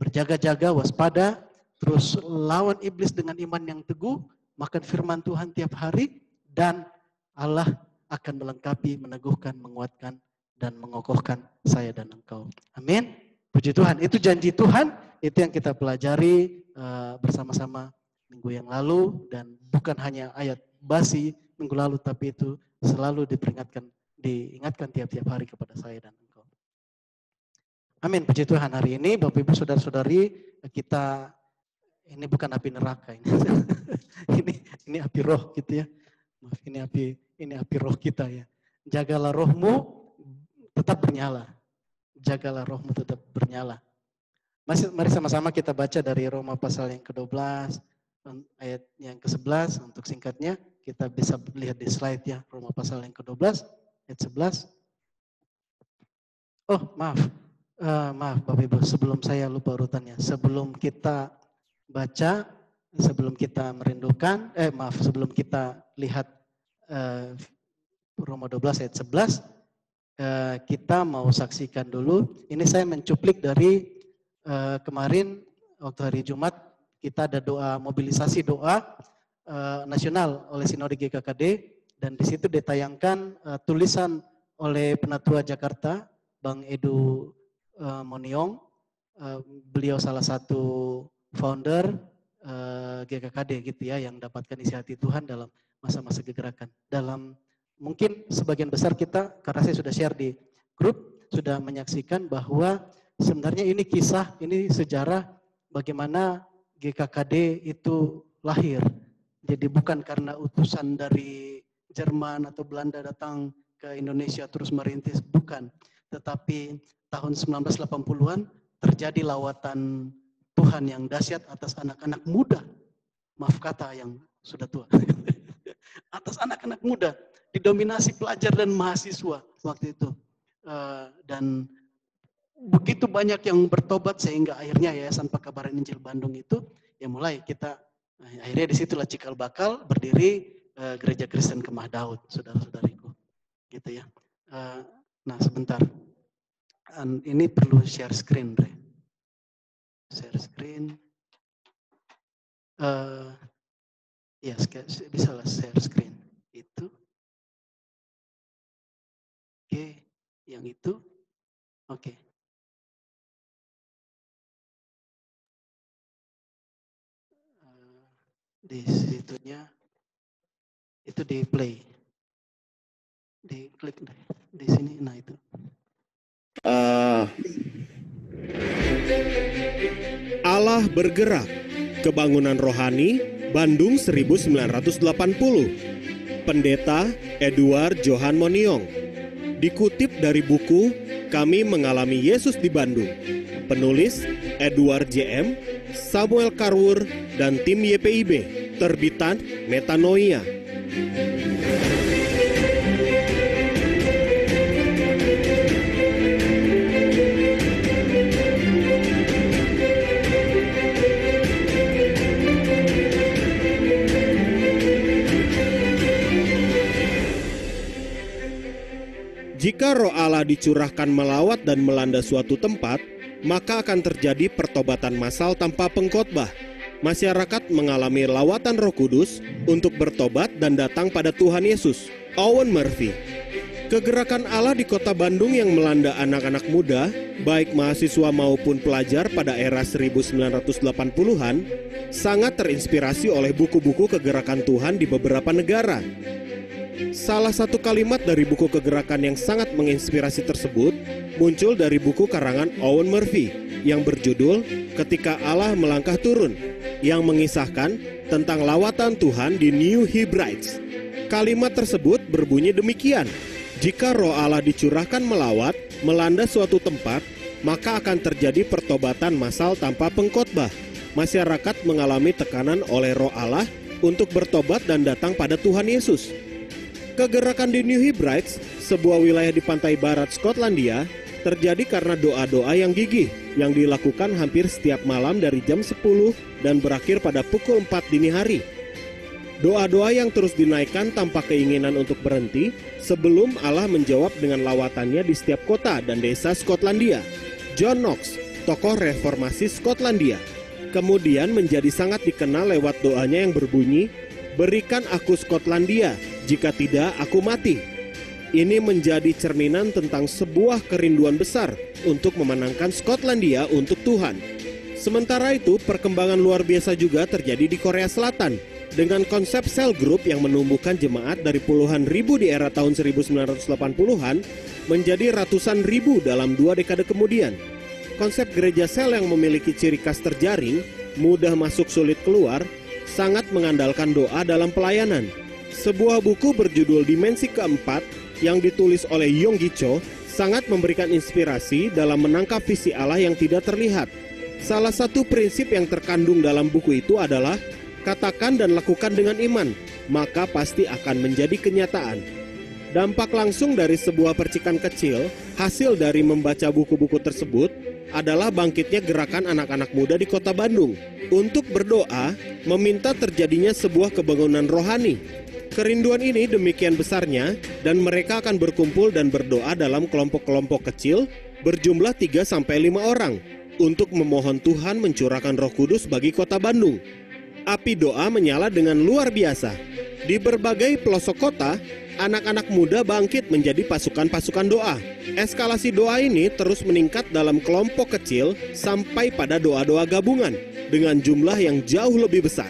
berjaga-jaga, waspada, terus lawan iblis dengan iman yang teguh, makan firman Tuhan tiap hari, dan Allah akan melengkapi, meneguhkan, menguatkan, dan mengokohkan saya dan engkau. Amin. Puji Tuhan, itu janji Tuhan, itu yang kita pelajari bersama-sama minggu yang lalu, dan bukan hanya ayat basi minggu lalu, tapi itu selalu diingatkan tiap-tiap hari kepada saya dan engkau. Amin, puji Tuhan. Hari ini Bapak Ibu saudara-saudari, kita ini bukan api neraka ini. ini api roh gitu ya. Maaf, ini api roh kita ya. Jagalah rohmu tetap bernyala. Jagalah rohmu tetap bernyala. Mari sama-sama kita baca dari Roma pasal yang ke-12 ayat yang ke-11. Untuk singkatnya kita bisa lihat di slide ya, Roma pasal yang ke-12 ayat 11. Oh, maaf Bapak Ibu, sebelum saya lupa urutannya. Sebelum kita baca, sebelum kita merindukan, sebelum kita lihat Roma 12 ayat 11, kita mau saksikan dulu. Ini saya mencuplik dari kemarin waktu hari Jumat, kita ada doa, mobilisasi doa nasional oleh Sinode GKKD, dan di situ ditayangkan tulisan oleh Penatua Jakarta, Bang Edu Moniong. Beliau salah satu founder GKKD gitu ya, yang dapatkan isi hati Tuhan dalam masa-masa kegerakan. Dalam mungkin sebagian besar kita, karena saya sudah share di grup, sudah menyaksikan bahwa sebenarnya ini kisah, ini sejarah bagaimana GKKD itu lahir. Jadi bukan karena utusan dari Jerman atau Belanda datang ke Indonesia terus merintis, bukan. Tetapi tahun 1980-an terjadi lawatan Tuhan yang dahsyat atas anak-anak muda. Maaf kata yang sudah tua. Atas anak-anak muda, didominasi pelajar dan mahasiswa waktu itu. Dan begitu banyak yang bertobat sehingga akhirnya Yayasan Pekabaran Injil Bandung itu ya mulai kita akhirnya disitulah cikal bakal berdiri Gereja Kristen Kemah Daud, saudara-saudariku, gitu ya. Nah sebentar, ini perlu share screen, Bre. Share screen, ya bisa lah share screen itu. Oke, yang itu, oke. Di situnya itu di play, di klik deh di sini, nah itu. Allah bergerak, kebangunan rohani, Bandung 1980. Pendeta Edward Johan Moniong. Dikutip dari buku Kami Mengalami Yesus di Bandung. Penulis Edward JM, Samuel Karwur, dan tim YPIB. Terbitan Metanoia. Jika Roh Allah dicurahkan melawat dan melanda suatu tempat, maka akan terjadi pertobatan massal tanpa pengkhotbah. Masyarakat mengalami lawatan Roh Kudus untuk bertobat dan datang pada Tuhan Yesus. Owen Murphy. Kegerakan Allah di Kota Bandung yang melanda anak-anak muda, baik mahasiswa maupun pelajar pada era 1980-an, sangat terinspirasi oleh buku-buku kegerakan Tuhan di beberapa negara. Salah satu kalimat dari buku kegerakan yang sangat menginspirasi tersebut muncul dari buku karangan Owen Murphy yang berjudul Ketika Allah Melangkah Turun, yang mengisahkan tentang lawatan Tuhan di New Hebrides. Kalimat tersebut berbunyi demikian: jika Roh Allah dicurahkan melawat, melanda suatu tempat, maka akan terjadi pertobatan massal tanpa pengkhotbah. Masyarakat mengalami tekanan oleh Roh Allah untuk bertobat dan datang pada Tuhan Yesus. Kegerakan di New Hebrides, sebuah wilayah di pantai barat Skotlandia, terjadi karena doa-doa yang gigih yang dilakukan hampir setiap malam dari jam 10 dan berakhir pada pukul 4 dini hari. Doa-doa yang terus dinaikkan tanpa keinginan untuk berhenti sebelum Allah menjawab dengan lawatannya di setiap kota dan desa Skotlandia. John Knox, tokoh reformasi Skotlandia, kemudian menjadi sangat dikenal lewat doanya yang berbunyi, "Berikan aku Skotlandia, jika tidak aku mati." Ini menjadi cerminan tentang sebuah kerinduan besar untuk memenangkan Skotlandia untuk Tuhan. Sementara itu, perkembangan luar biasa juga terjadi di Korea Selatan, dengan konsep sel group yang menumbuhkan jemaat dari puluhan ribu di era tahun 1980-an menjadi ratusan ribu dalam 2 dekade kemudian. Konsep gereja sel yang memiliki ciri khas terjaring, mudah masuk sulit keluar, sangat mengandalkan doa dalam pelayanan. Sebuah buku berjudul Dimensi Keempat yang ditulis oleh Yonggi Cho sangat memberikan inspirasi dalam menangkap visi Allah yang tidak terlihat. Salah satu prinsip yang terkandung dalam buku itu adalah katakan dan lakukan dengan iman, maka pasti akan menjadi kenyataan. Dampak langsung dari sebuah percikan kecil, hasil dari membaca buku-buku tersebut, adalah bangkitnya gerakan anak-anak muda di Kota Bandung untuk berdoa, meminta terjadinya sebuah kebangunan rohani. Kerinduan ini demikian besarnya, dan mereka akan berkumpul dan berdoa dalam kelompok-kelompok kecil berjumlah 3-5 orang untuk memohon Tuhan mencurahkan Roh Kudus bagi Kota Bandung. Api doa menyala dengan luar biasa. Di berbagai pelosok kota, anak-anak muda bangkit menjadi pasukan-pasukan doa. Eskalasi doa ini terus meningkat dalam kelompok kecil sampai pada doa-doa gabungan dengan jumlah yang jauh lebih besar.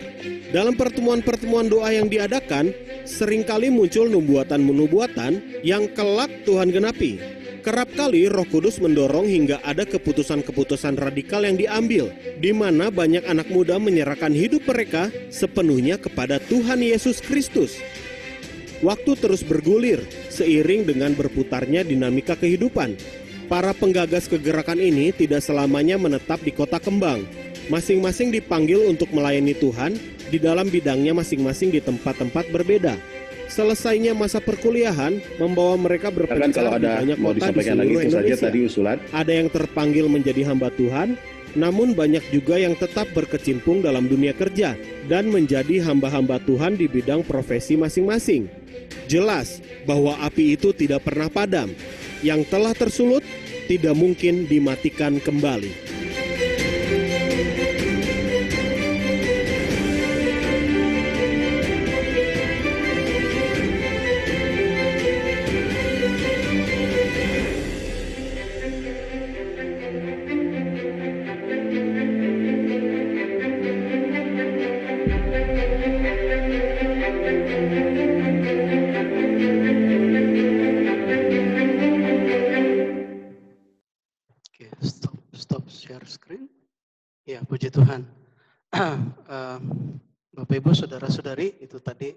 Dalam pertemuan-pertemuan doa yang diadakan, seringkali muncul nubuatan-nubuatan yang kelak Tuhan genapi. Kerap kali Roh Kudus mendorong hingga ada keputusan-keputusan radikal yang diambil, di mana banyak anak muda menyerahkan hidup mereka sepenuhnya kepada Tuhan Yesus Kristus. Waktu terus bergulir seiring dengan berputarnya dinamika kehidupan. Para penggagas kegerakan ini tidak selamanya menetap di kota kembang. Masing-masing dipanggil untuk melayani Tuhan di dalam bidangnya masing-masing di tempat-tempat berbeda. Selesainya masa perkuliahan membawa mereka berpencar di banyak kota di seluruh Indonesia. Ada yang terpanggil menjadi hamba Tuhan, namun banyak juga yang tetap berkecimpung dalam dunia kerja dan menjadi hamba-hamba Tuhan di bidang profesi masing-masing. Jelas bahwa api itu tidak pernah padam. Yang telah tersulut tidak mungkin dimatikan kembali. Puji Tuhan. Bapak Ibu, saudara-saudari, itu tadi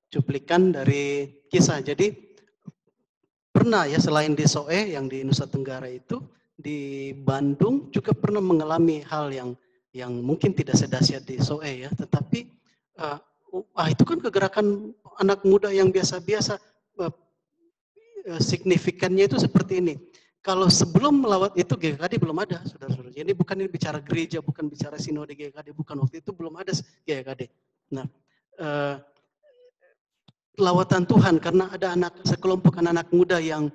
cuplikan dari kisah. Jadi pernah ya, selain di Soe yang di Nusa Tenggara itu, di Bandung juga pernah mengalami hal yang mungkin tidak sedahsyat di Soe ya, tetapi itu kan kegerakan anak muda yang biasa-biasa. Signifikannya itu seperti ini. Kalau sebelum melawat itu GKKD belum ada, saudara-saudara. Jadi bukan ini bicara gereja, bukan bicara sinode GKKD, bukan, waktu itu belum ada GKKD. Nah, lawatan Tuhan karena ada sekelompok anak muda yang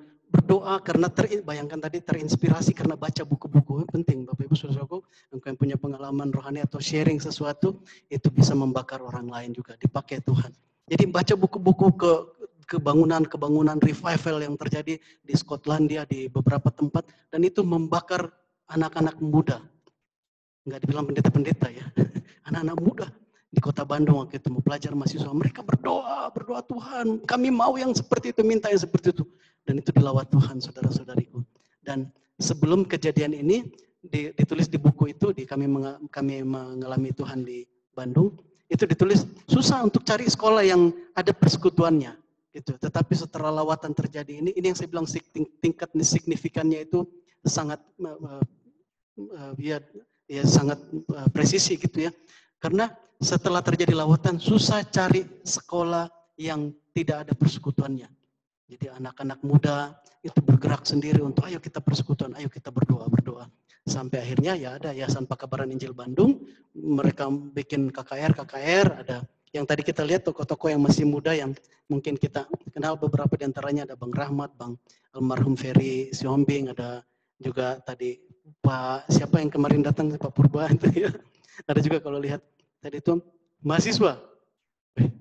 berdoa karena bayangkan tadi terinspirasi karena baca buku-buku. Penting Bapak Ibu Saudaraku, engkau yang punya pengalaman rohani atau sharing sesuatu itu bisa membakar orang lain juga, dipakai Tuhan. Jadi baca buku-buku kebangunan revival yang terjadi di Skotlandia, di beberapa tempat, dan itu membakar anak-anak muda. Enggak dibilang pendeta-pendeta ya, anak-anak muda di kota Bandung waktu itu mau pelajar mahasiswa, mereka berdoa Tuhan, kami mau yang seperti itu, minta yang seperti itu, dan itu dilawat Tuhan saudara-saudariku. Dan sebelum kejadian ini ditulis di buku itu, kami mengalami Tuhan di Bandung, itu ditulis susah untuk cari sekolah yang ada persekutuannya gitu. Tetapi setelah lawatan terjadi ini yang saya bilang tingkat signifikannya itu sangat sangat presisi gitu ya. Karena setelah terjadi lawatan susah cari sekolah yang tidak ada persekutuannya. Jadi anak-anak muda itu bergerak sendiri untuk ayo kita persekutuan, ayo kita berdoa. Sampai akhirnya ya ada Yayasan Pakabaran Injil Bandung, mereka bikin KKR, ada yang tadi kita lihat tokoh-tokoh yang masih muda yang mungkin kita kenal beberapa di antaranya, ada Bang Rahmat, Bang almarhum Ferry Siombing, ada juga tadi Pak siapa yang kemarin datang, Pak Purba itu ya. Ada juga kalau lihat tadi itu mahasiswa.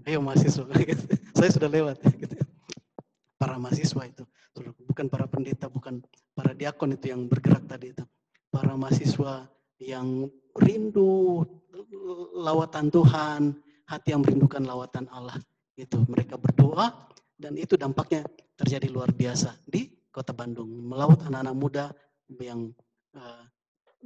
Ayo mahasiswa. Saya sudah lewat gitu. Para mahasiswa itu, bukan para pendeta, bukan para diakon itu yang bergerak tadi itu. Para mahasiswa yang rindu lawatan Tuhan, hati yang merindukan lawatan Allah. Itu mereka berdoa dan itu dampaknya terjadi luar biasa di Kota Bandung. Melawat anak-anak muda yang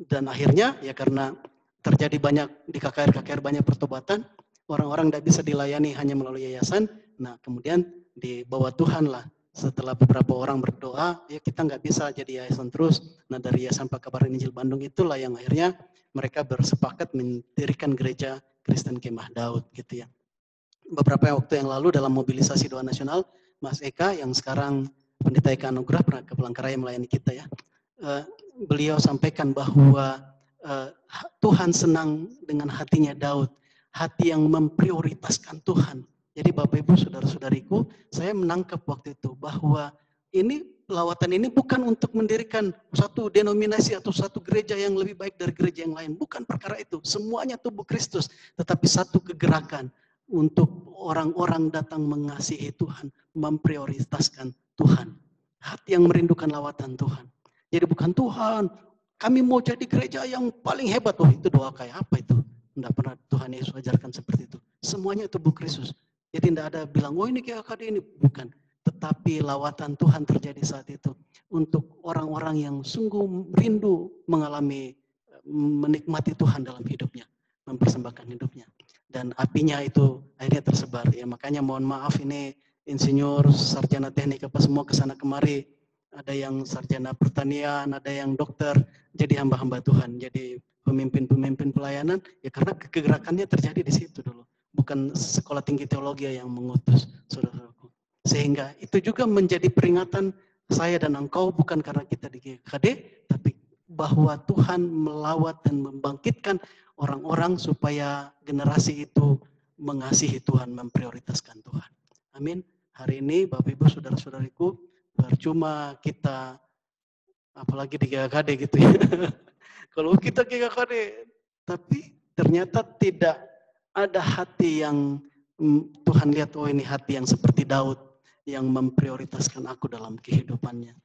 dan akhirnya ya karena terjadi banyak di KKR banyak pertobatan, orang-orang tidak bisa dilayani hanya melalui yayasan. Nah kemudian dibawa Tuhan lah. Setelah beberapa orang berdoa, ya kita nggak bisa jadi yayasan terus. Nah dari Yayasan Pakabaran Injil Bandung itulah yang akhirnya mereka bersepakat mendirikan gereja Kristen Kemah Daud gitu ya. Beberapa waktu yang lalu dalam mobilisasi doa nasional, Mas Eka yang sekarang Pendeta Eka Anugrah pernah ke Palangkaraya melayani kita ya. Beliau sampaikan bahwa Tuhan senang dengan hatinya Daud, hati yang memprioritaskan Tuhan. Jadi Bapak Ibu saudara-saudariku, saya menangkap waktu itu bahwa ini lawatan ini bukan untuk mendirikan satu denominasi atau satu gereja yang lebih baik dari gereja yang lain. Bukan perkara itu, semuanya tubuh Kristus. Tetapi satu kegerakan untuk orang-orang datang mengasihi Tuhan, memprioritaskan Tuhan. Hati yang merindukan lawatan Tuhan. Jadi bukan Tuhan, kami mau jadi gereja yang paling hebat. Oh itu doa kayak apa itu? Tidak pernah Tuhan Yesus ajarkan seperti itu. Semuanya tubuh Kristus. Jadi tidak ada bilang, oh ini kayak ini. Bukan. Tetapi lawatan Tuhan terjadi saat itu. Untuk orang-orang yang sungguh rindu menikmati Tuhan dalam hidupnya. Mempersembahkan hidupnya. Dan apinya itu akhirnya tersebar. Ya, makanya mohon maaf ini insinyur, sarjana teknik apa semua kesana kemari. Ada yang sarjana pertanian, ada yang dokter. Jadi hamba-hamba Tuhan. Jadi pemimpin-pemimpin pelayanan. Ya karena kegerakannya terjadi di situ dulu. Bukan sekolah tinggi teologi yang mengutus saudaraku. Sehingga itu juga menjadi peringatan saya dan engkau bukan karena kita di GKD, tapi bahwa Tuhan melawat dan membangkitkan orang-orang supaya generasi itu mengasihi Tuhan, memprioritaskan Tuhan. Amin. Hari ini Bapak Ibu saudara-saudariku, percuma kita apalagi di GKD gitu ya. Kalau kita GKD, tapi ternyata tidak ada hati yang Tuhan lihat, oh ini hati yang seperti Daud yang memprioritaskan aku dalam kehidupannya.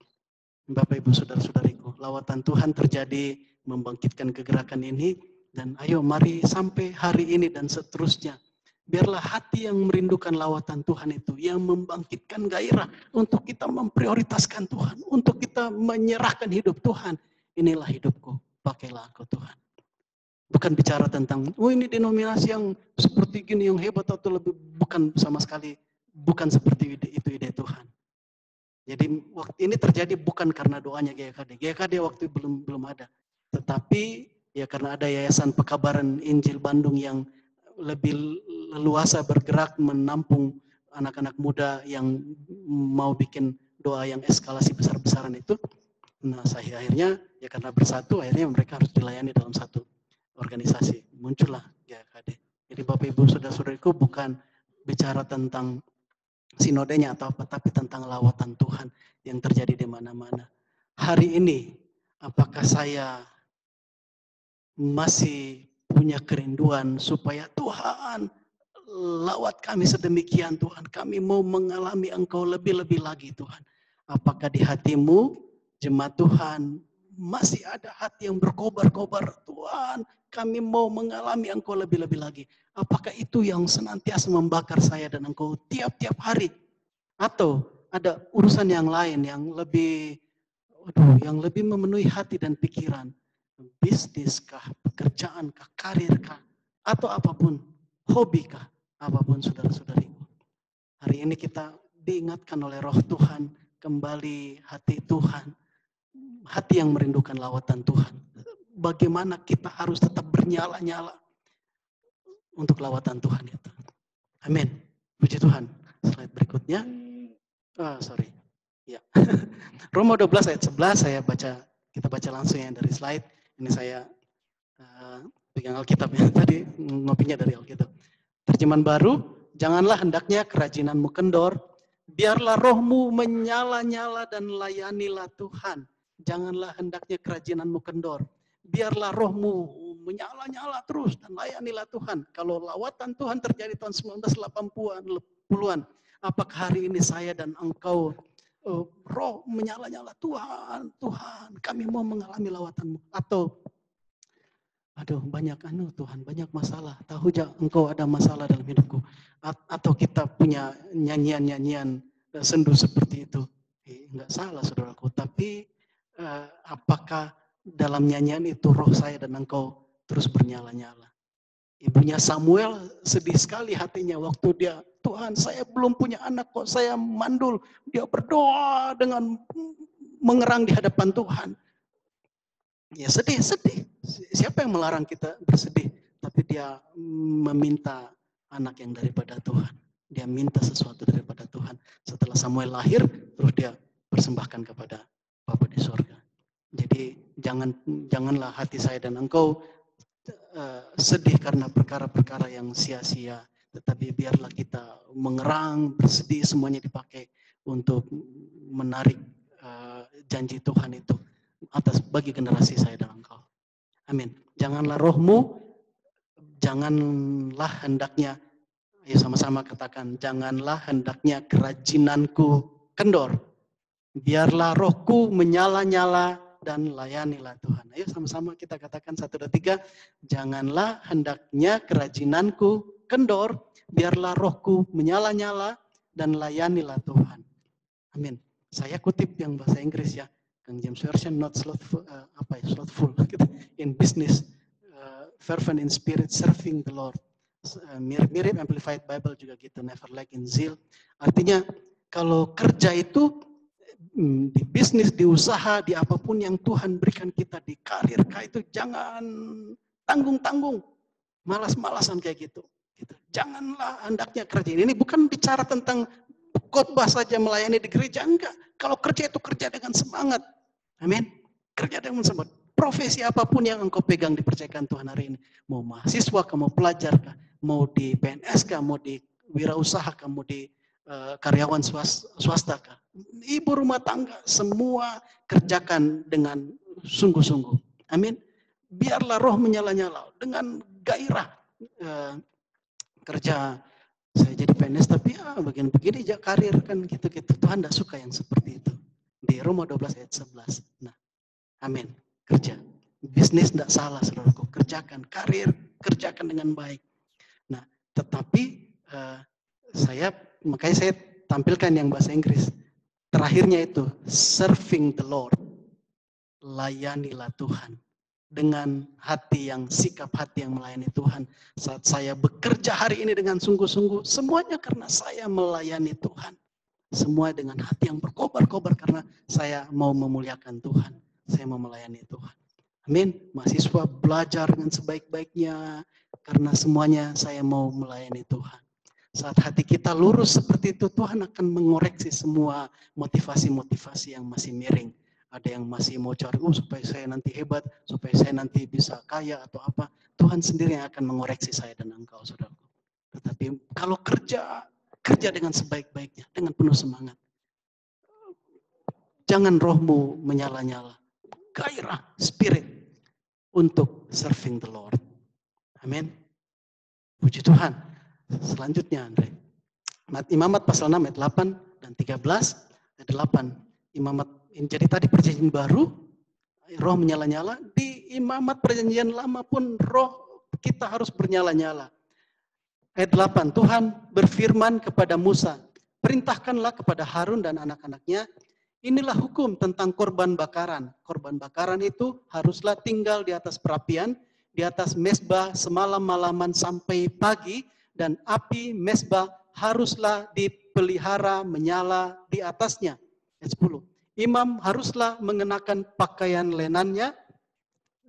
Bapak Ibu saudara-saudariku, lawatan Tuhan terjadi membangkitkan kegerakan ini dan ayo mari sampai hari ini dan seterusnya. Biarlah hati yang merindukan lawatan Tuhan itu yang membangkitkan gairah untuk kita memprioritaskan Tuhan, untuk kita menyerahkan hidup Tuhan. Inilah hidupku, pakailah aku Tuhan. Bukan bicara tentang, oh ini denominasi yang seperti gini, yang hebat atau lebih. Bukan sama sekali, bukan seperti itu ide Tuhan. Jadi waktu ini terjadi bukan karena doanya GKD. GKD waktu belum ada. Tetapi ya karena ada Yayasan Pekabaran Injil Bandung yang lebih leluasa bergerak menampung anak-anak muda yang mau bikin doa yang eskalasi besar-besaran itu. Nah saya akhirnya, ya karena bersatu, akhirnya mereka harus dilayani dalam satu organisasi, muncullah GKD. Jadi Bapak Ibu saudara-saudariku bukan bicara tentang sinodenya atau apa, tapi tentang lawatan Tuhan yang terjadi di mana-mana. Hari ini, apakah saya masih punya kerinduan supaya Tuhan lawat kami sedemikian Tuhan. Kami mau mengalami Engkau lebih-lebih lagi Tuhan. Apakah di hatimu jemaat Tuhan masih ada hati yang berkobar-kobar Tuhan. Kami mau mengalami Engkau lebih-lebih lagi. Apakah itu yang senantiasa membakar saya dan Engkau tiap-tiap hari? Atau ada urusan yang lain yang lebih memenuhi hati dan pikiran? Bisniskah, pekerjaankah, karirkah, atau apapun, hobikah, apapun saudara-saudariku. Hari ini kita diingatkan oleh Roh Tuhan, kembali hati Tuhan, hati yang merindukan lawatan Tuhan. Bagaimana kita harus tetap bernyala-nyala untuk lawatan Tuhan itu. Amin. Puji Tuhan. Slide berikutnya. Ya. Roma 12 ayat 11 kita baca langsung ya dari slide. Ini saya pegang Alkitab ya, tadi ngopinya dari Alkitab. Terjemahan baru, janganlah hendaknya kerajinanmu kendor, biarlah rohmu menyala-nyala dan layanilah Tuhan. Janganlah hendaknya kerajinanmu kendor, biarlah rohmu menyala-nyala terus dan layanilah Tuhan. Kalau lawatan Tuhan terjadi tahun 1980-an, apakah hari ini saya dan engkau roh menyala-nyala Tuhan, kami mau mengalami lawatanmu. Atau banyak Tuhan, banyak masalah. Tahu jak engkau ada masalah dalam hidupku. Atau kita punya nyanyian-nyanyian sendu seperti itu. Enggak salah saudaraku, tapi apakah dalam nyanyian itu roh saya dan engkau terus bernyala-nyala? Ibunya Samuel sedih sekali hatinya waktu dia, Tuhan saya belum punya anak kok, saya mandul. Dia berdoa dengan mengerang di hadapan Tuhan. Ya sedih. Siapa yang melarang kita bersedih? Tapi dia meminta anak yang daripada Tuhan. Dia minta sesuatu daripada Tuhan. Setelah Samuel lahir, terus dia persembahkan kepada Bapa di sorga. Jadi janganlah hati saya dan engkau sedih karena perkara-perkara yang sia-sia, tetapi biarlah kita mengerang, bersedih, semuanya dipakai untuk menarik janji Tuhan itu bagi generasi saya dan engkau. Amin. Janganlah hendaknya, ayo sama-sama katakan, janganlah hendaknya kerajinanku kendor, biarlah rohku menyala-nyala dan layanilah Tuhan. Ayo sama-sama kita katakan 1, 2, 3. Janganlah hendaknya kerajinanku kendor, biarlah rohku menyala-nyala dan layanilah Tuhan. Amin. Saya kutip yang bahasa Inggris ya. King James Version, not slothful, slothful in business, fervent in spirit, serving the Lord. Mirip Amplified Bible juga gitu, never lack in zeal. Artinya kalau kerja itu di bisnis, di usaha, di apapun yang Tuhan berikan kita, di karir, itu jangan tanggung-tanggung, malas-malasan kayak gitu. Janganlah hendaknya kerja. Ini bukan bicara tentang khotbah saja melayani di gereja, enggak. Kalau kerja itu kerja dengan semangat. Amin. Kerja dengan semangat. Profesi apapun yang engkau pegang dipercayakan Tuhan hari ini. Mau mahasiswa kah, mau pelajar kah, mau di PNS kah, mau di wirausaha kah, mau di karyawan swasta kah, ibu rumah tangga, semua kerjakan dengan sungguh-sungguh. Amin. Biarlah roh menyala-nyala dengan gairah. Kerja saya jadi PNS tapi bagian begini aja karir kan gitu-gitu. Tuhan tidak suka yang seperti itu. Di Roma 12 ayat 11. Nah, amin. Kerja. Bisnis tidak salah saudaraku. Kerjakan. Karir kerjakan dengan baik. Nah, tetapi makanya saya tampilkan yang bahasa Inggris. Terakhirnya itu, serving the Lord. Layanilah Tuhan. Dengan sikap hati yang melayani Tuhan. Saat saya bekerja hari ini dengan sungguh-sungguh, semuanya karena saya melayani Tuhan. Semua dengan hati yang berkobar-kobar karena saya mau memuliakan Tuhan. Saya mau melayani Tuhan. Amin. Mahasiswa belajar dengan sebaik-baiknya karena semuanya saya mau melayani Tuhan. Saat hati kita lurus seperti itu, Tuhan akan mengoreksi semua motivasi-motivasi yang masih miring. Ada yang masih mau cari, supaya saya nanti hebat, supaya saya nanti bisa kaya atau apa. Tuhan sendiri yang akan mengoreksi saya dan engkau, saudaraku. Tetapi kalau kerja bekerja dengan sebaik-baiknya, dengan penuh semangat. Jangan rohmu menyala-nyala. Gairah, spirit untuk serving the Lord. Amin. Puji Tuhan. Selanjutnya Andre. Imamat pasal 6 ayat 8 dan 13 ayat 8. Imamat, jadi tadi perjanjian baru, roh menyala-nyala. Di imamat perjanjian lama pun roh kita harus bernyala-nyala. Ayat 8, Tuhan berfirman kepada Musa, perintahkanlah kepada Harun dan anak-anaknya, inilah hukum tentang korban bakaran. Korban bakaran itu haruslah tinggal di atas perapian, di atas mezbah semalam-malaman sampai pagi, dan api mezbah haruslah dipelihara menyala di atasnya. Ayat 10, imam haruslah mengenakan pakaian lenannya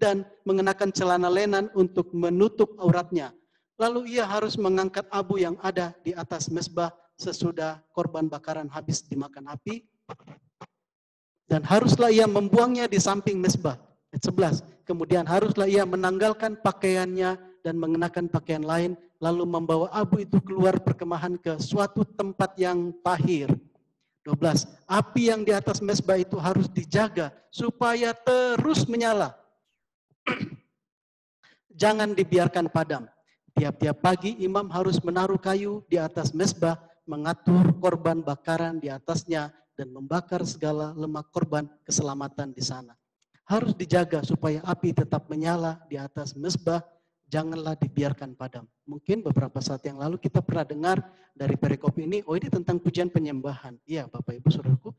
dan mengenakan celana lenan untuk menutup auratnya. Lalu ia harus mengangkat abu yang ada di atas mezbah sesudah korban bakaran habis dimakan api. Dan haruslah ia membuangnya di samping mezbah. Ayat 11. Kemudian haruslah ia menanggalkan pakaiannya dan mengenakan pakaian lain. Lalu membawa abu itu keluar perkemahan ke suatu tempat yang tahir. 12. Api yang di atas mezbah itu harus dijaga supaya terus menyala. Jangan dibiarkan padam. Tiap-tiap pagi imam harus menaruh kayu di atas mezbah, mengatur korban bakaran di atasnya, dan membakar segala lemak korban keselamatan di sana. Harus dijaga supaya api tetap menyala di atas mezbah, janganlah dibiarkan padam. Mungkin beberapa saat yang lalu kita pernah dengar dari perikop ini, oh ini tentang pujian penyembahan. Iya Bapak Ibu Saudaraku,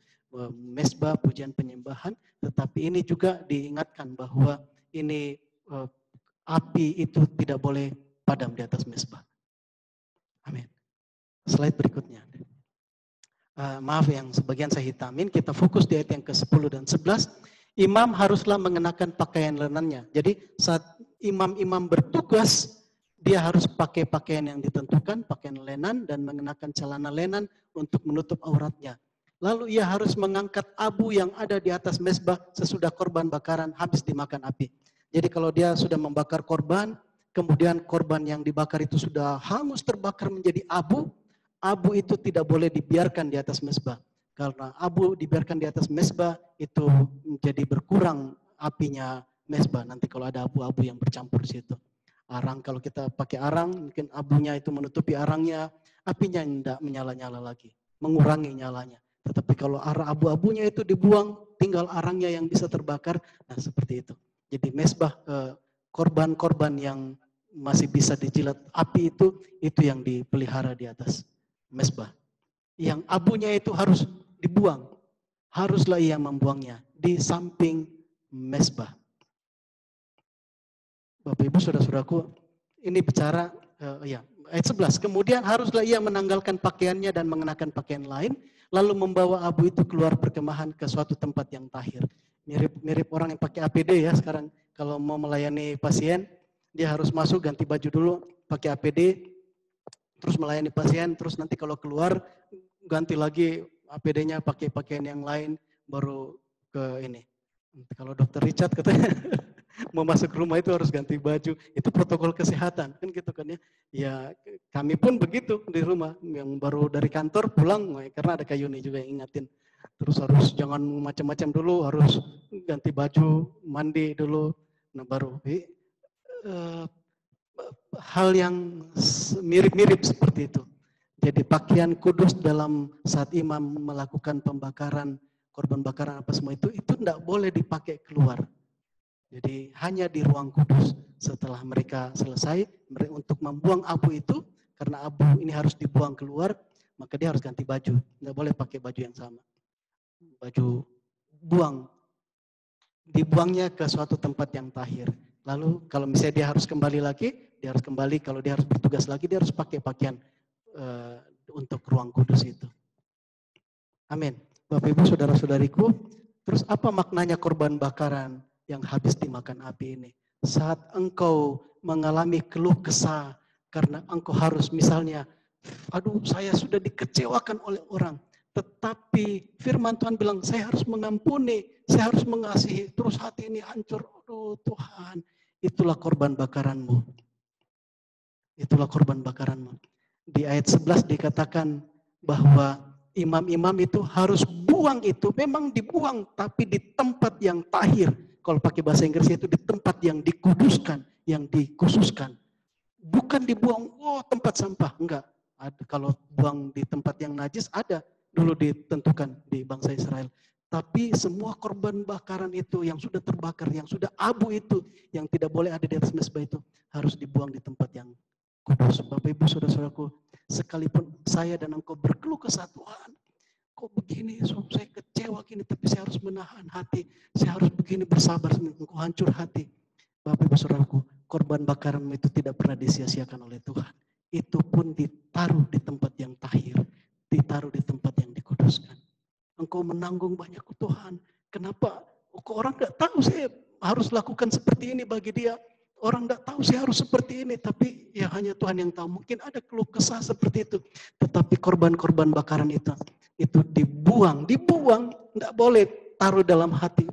mezbah pujian penyembahan, tetapi ini juga diingatkan bahwa ini api itu tidak boleh padam di atas mezbah. Amin. Slide berikutnya. Maaf yang sebagian saya hitamin, kita fokus di ayat yang ke-10 dan 11. Imam haruslah mengenakan pakaian lenannya. Jadi saat imam-imam bertugas, dia harus pakai pakaian yang ditentukan, pakaian lenan, dan mengenakan celana lenan untuk menutup auratnya. Lalu ia harus mengangkat abu yang ada di atas mezbah sesudah korban bakaran habis dimakan api. Jadi kalau dia sudah membakar korban, kemudian korban yang dibakar itu sudah hangus terbakar menjadi abu, abu itu tidak boleh dibiarkan di atas mezbah. Karena abu dibiarkan di atas mezbah itu menjadi berkurang apinya mezbah. Nanti kalau ada abu-abu yang bercampur di situ. Arang, kalau kita pakai arang, mungkin abunya itu menutupi arangnya, apinya tidak menyala-nyala lagi, mengurangi nyalanya. Tetapi kalau abu-abunya itu dibuang, tinggal arangnya yang bisa terbakar, nah seperti itu. Jadi mezbah korban-korban yang masih bisa dijilat api itu yang dipelihara di atas mezbah. Yang abunya itu harus dibuang, haruslah ia membuangnya di samping mezbah. Bapak Ibu Saudara-saudaraku, ini bicara ayat 11. Kemudian haruslah ia menanggalkan pakaiannya dan mengenakan pakaian lain, lalu membawa abu itu keluar perkemahan ke suatu tempat yang tahir. Mirip orang yang pakai APD ya sekarang. Kalau mau melayani pasien, dia harus masuk ganti baju dulu, pakai APD, terus melayani pasien, terus nanti kalau keluar ganti lagi APD-nya pakai pakaian yang lain, baru ke ini. Kalau Dokter Richard katanya mau masuk rumah itu harus ganti baju, itu protokol kesehatan kan gitu kan ya. Ya kami pun begitu di rumah, yang baru dari kantor pulang, karena ada Kayuni juga yang ingatin. Terus harus jangan macam-macam dulu, harus ganti baju, mandi dulu, nah baru. Hal yang mirip-mirip seperti itu. Jadi pakaian kudus dalam saat imam melakukan pembakaran, korban bakaran apa semua itu tidak boleh dipakai keluar. Jadi hanya di ruang kudus setelah mereka selesai untuk membuang abu itu, karena abu ini harus dibuang keluar, maka dia harus ganti baju. Tidak boleh pakai baju yang sama. Baju buang, dibuangnya ke suatu tempat yang tahir. Lalu kalau misalnya dia harus kembali lagi, dia harus kembali. Kalau dia harus bertugas lagi, dia harus pakai pakaian untuk ruang kudus itu. Amin. Bapak Ibu Saudara-saudariku, terus apa maknanya korban bakaran yang habis dimakan api ini? Saat engkau mengalami keluh kesah karena engkau harus misalnya, aduh saya sudah dikecewakan oleh orang, tetapi firman Tuhan bilang saya harus mengampuni, saya harus mengasihi, terus hati ini hancur, aduh Tuhan, itulah korban bakaranmu. Itulah korban bakaranmu. Di ayat 11 dikatakan bahwa imam-imam itu harus buang itu, memang dibuang tapi di tempat yang tahir. Kalau pakai bahasa Inggrisnya itu di tempat yang dikuduskan, yang dikhususkan. Bukan dibuang, tempat sampah, enggak. Kalau buang di tempat yang najis ada dulu ditentukan di bangsa Israel. Tapi semua korban bakaran itu yang sudah terbakar, yang sudah abu itu, yang tidak boleh ada di atas mezbah itu harus dibuang di tempat yang kudus. Bapak Ibu Saudara-saudaraku, sekalipun saya dan engkau berkeluh kesah, Tuhan, kok begini, saya kecewa gini, tapi saya harus menahan hati, saya harus begini bersabar, engkau hancur hati. Bapak Ibu Saudaraku, korban bakaran itu tidak pernah disia-siakan oleh Tuhan. Itu pun ditaruh di tempat yang tahir, ditaruh di tempat yang dikuduskan. Engkau menanggung banyak Tuhan. Kenapa? Orang tidak tahu saya harus lakukan seperti ini bagi dia. Orang tidak tahu saya harus seperti ini. Tapi ya hanya Tuhan yang tahu. Mungkin ada keluh kesah seperti itu. Tetapi korban-korban bakaran itu dibuang. Tidak boleh taruh dalam hati.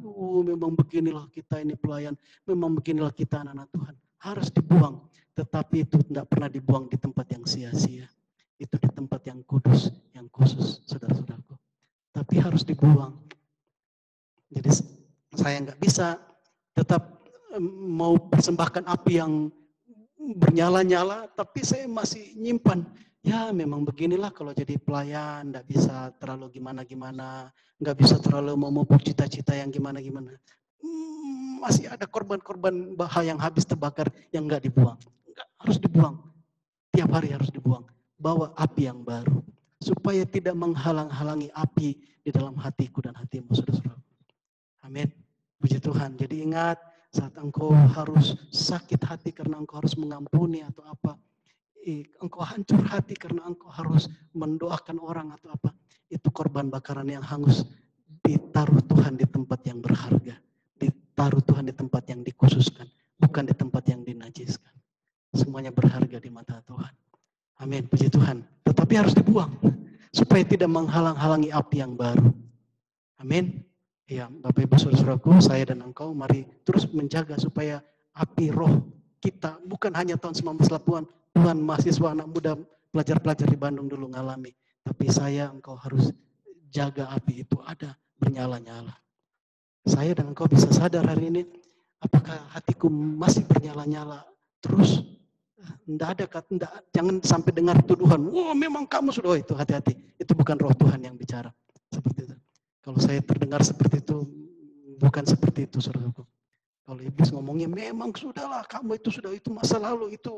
Memang beginilah kita ini pelayan. Memang beginilah kita anak-anak Tuhan. Harus dibuang. Tetapi itu tidak pernah dibuang di tempat yang sia-sia. Itu di tempat yang kudus, yang khusus, saudara-saudaraku. Tapi harus dibuang. Jadi saya nggak bisa tetap mau persembahkan api yang bernyala-nyala, tapi saya masih nyimpan. Ya memang beginilah kalau jadi pelayan, nggak bisa terlalu gimana-gimana, nggak bisa terlalu memupuk cita-cita yang gimana-gimana. Masih ada korban-korban yang habis terbakar yang nggak dibuang. Nggak, harus dibuang. Tiap hari harus dibuang. Bawa api yang baru. Supaya tidak menghalang-halangi api di dalam hatiku dan hatimu, saudara-saudara. Amin. Puji Tuhan. Jadi ingat, saat engkau harus sakit hati karena engkau harus mengampuni atau apa, engkau hancur hati karena engkau harus mendoakan orang atau apa, itu korban bakaran yang hangus. Ditaruh Tuhan di tempat yang berharga. Ditaruh Tuhan di tempat yang dikhususkan. Bukan di tempat yang dinajiskan. Semuanya berharga di mata Tuhan. Amin, puji Tuhan. Tetapi harus dibuang supaya tidak menghalang-halangi api yang baru. Amin. Ya, Bapak Ibu Saudara-saudaraku, saya dan engkau mari terus menjaga supaya api roh kita bukan hanya tahun 1980 Tuhan mahasiswa anak muda pelajar-pelajar di Bandung dulu ngalami, tapi saya engkau harus jaga api itu ada bernyala-nyala. Saya dan engkau bisa sadar hari ini apakah hatiku masih bernyala-nyala terus. Jangan sampai dengar tuduhan. Memang kamu sudah itu, hati-hati. Itu bukan roh Tuhan yang bicara seperti itu. Kalau saya terdengar seperti itu, bukan seperti itu, saudaraku. Kalau iblis ngomongnya memang sudahlah, kamu itu sudah itu masa lalu itu.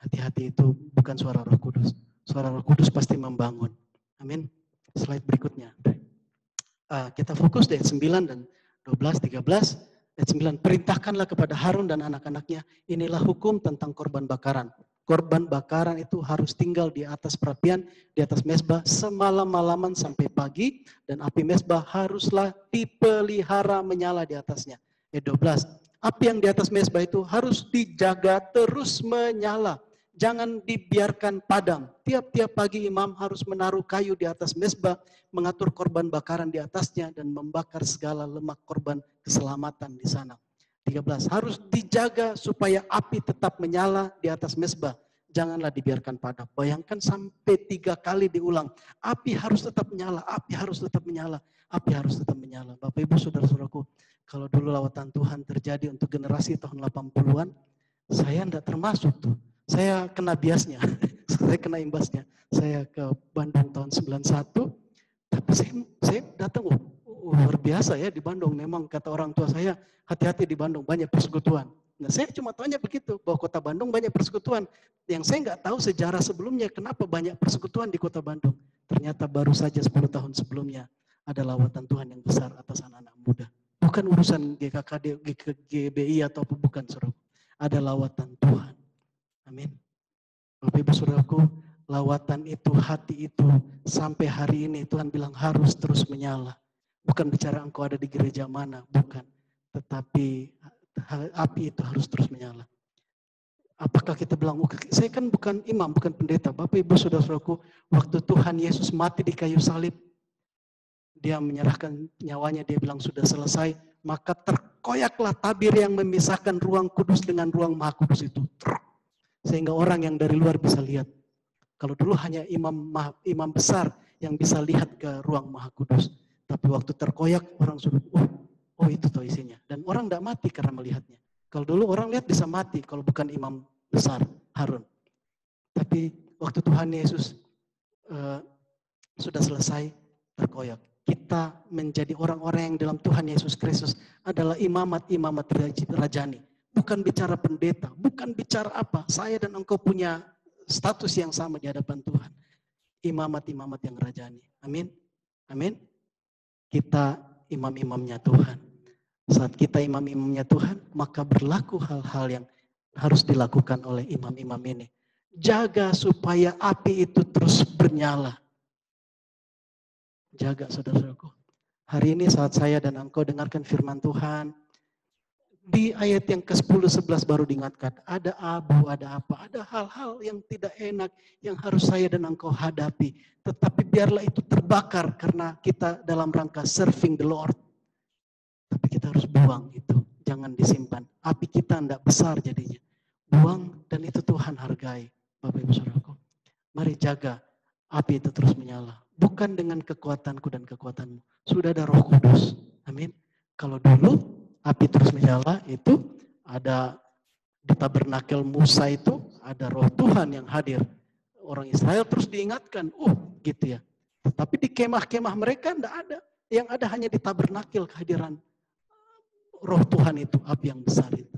Hati-hati, itu bukan suara Roh Kudus. Suara Roh Kudus pasti membangun. Amin. Slide berikutnya. Kita fokus di ayat 9 dan 12, 13. Ayat 9, perintahkanlah kepada Harun dan anak-anaknya, inilah hukum tentang korban bakaran. Korban bakaran itu harus tinggal di atas perapian, di atas mezbah semalam-malaman sampai pagi, dan api mezbah haruslah dipelihara menyala di atasnya. Ayat 12, api yang di atas mezbah itu harus dijaga terus menyala. Jangan dibiarkan padam. Tiap-tiap pagi imam harus menaruh kayu di atas mezbah, mengatur korban bakaran di atasnya dan membakar segala lemak korban keselamatan di sana. 13. Harus dijaga supaya api tetap menyala di atas mezbah. Janganlah dibiarkan padam. Bayangkan sampai 3 kali diulang. Api harus tetap menyala, api harus tetap menyala, api harus tetap menyala. Bapak Ibu Saudara-saudaraku, kalau dulu lawatan Tuhan terjadi untuk generasi tahun 80-an, saya enggak termasuk tuh. Saya kena biasnya, saya kena imbasnya. Saya ke Bandung tahun 91, tapi saya datang, luar biasa ya di Bandung. Memang kata orang tua saya, hati-hati di Bandung, banyak persekutuan. Nah saya cuma tanya begitu, bahwa kota Bandung banyak persekutuan. Yang saya nggak tahu sejarah sebelumnya, kenapa banyak persekutuan di kota Bandung. Ternyata baru saja 10 tahun sebelumnya, ada lawatan Tuhan yang besar atas anak-anak muda. Bukan urusan GKKD, GBI atau apa, bukan, saudara. Ada lawatan Tuhan. Amin. Bapak Ibu Saudaraku, lawatan itu, hati itu, sampai hari ini Tuhan bilang harus terus menyala. Bukan bicara engkau ada di gereja mana, bukan. Tetapi api itu harus terus menyala. Apakah kita bilang, saya kan bukan imam, bukan pendeta. Bapak Ibu Saudaraku, waktu Tuhan Yesus mati di kayu salib, dia menyerahkan nyawanya, dia bilang sudah selesai, maka terkoyaklah tabir yang memisahkan ruang kudus dengan ruang maha kudus itu. Sehingga orang yang dari luar bisa lihat. Kalau dulu hanya imam besar yang bisa lihat ke ruang Maha Kudus. Tapi waktu terkoyak orang sudah, oh itu tuh isinya. Dan orang tidak mati karena melihatnya. Kalau dulu orang lihat bisa mati kalau bukan imam besar Harun. Tapi waktu Tuhan Yesus sudah selesai terkoyak. Kita menjadi orang-orang yang dalam Tuhan Yesus Kristus adalah imamat rajani. Bukan bicara pendeta, bukan bicara apa. Saya dan engkau punya status yang sama di hadapan Tuhan. Imamat yang rajani. Amin. Amin. Kita imam-imamnya Tuhan. Saat kita imam-imamnya Tuhan, maka berlaku hal-hal yang harus dilakukan oleh imam-imam ini. Jaga supaya api itu terus bernyala. Jaga saudara-saudaraku. Hari ini saat saya dan engkau dengarkan firman Tuhan, di ayat yang ke-10-11 baru diingatkan, ada abu, ada apa, ada hal-hal yang tidak enak yang harus saya dan engkau hadapi. Tetapi biarlah itu terbakar karena kita dalam rangka serving the Lord. Tapi kita harus buang itu, jangan disimpan. Api kita tidak besar jadinya. Buang dan itu Tuhan hargai. Bapak Ibu Saudaraku, mari jaga api itu terus menyala. Bukan dengan kekuatanku dan kekuatanmu. Sudah ada Roh Kudus. Amin. Kalau dulu api terus menyala itu ada di tabernakel Musa itu ada Roh Tuhan yang hadir. Orang Israel terus diingatkan, gitu ya. Tapi di kemah-kemah mereka tidak ada. Yang ada hanya di tabernakel kehadiran Roh Tuhan itu, api yang besar itu.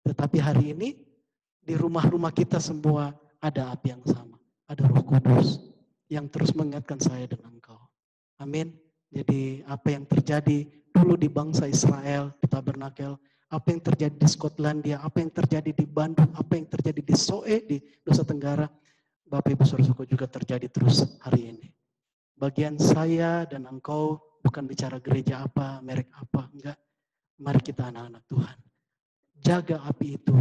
Tetapi hari ini di rumah-rumah kita semua ada api yang sama. Ada Roh Kudus yang terus mengingatkan saya dan engkau. Amin. Jadi apa yang terjadi dulu di bangsa Israel, di tabernakel, apa yang terjadi di Skotlandia, apa yang terjadi di Bandung, apa yang terjadi di Soe, di Nusa Tenggara, Bapak Ibu Saudara juga terjadi terus hari ini. Bagian saya dan engkau bukan bicara gereja apa, merek apa, enggak. Mari kita anak-anak Tuhan. Jaga api itu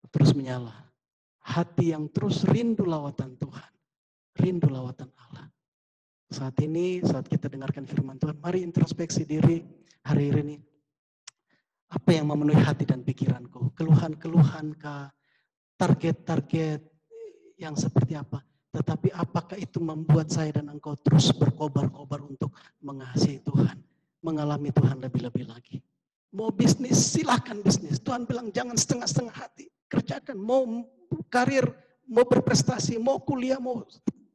terus menyala. Hati yang terus rindu lawatan Tuhan. Rindu lawatan Allah. Saat ini, saat kita dengarkan firman Tuhan, mari introspeksi diri hari ini. Apa yang memenuhi hati dan pikiranku? Keluhan-keluhankah? Target-target yang seperti apa? Tetapi apakah itu membuat saya dan engkau terus berkobar-kobar untuk mengasihi Tuhan? Mengalami Tuhan lebih-lebih lagi. Mau bisnis, silakan bisnis. Tuhan bilang jangan setengah-setengah hati. Kerjakan, mau karir, mau berprestasi, mau kuliah, mau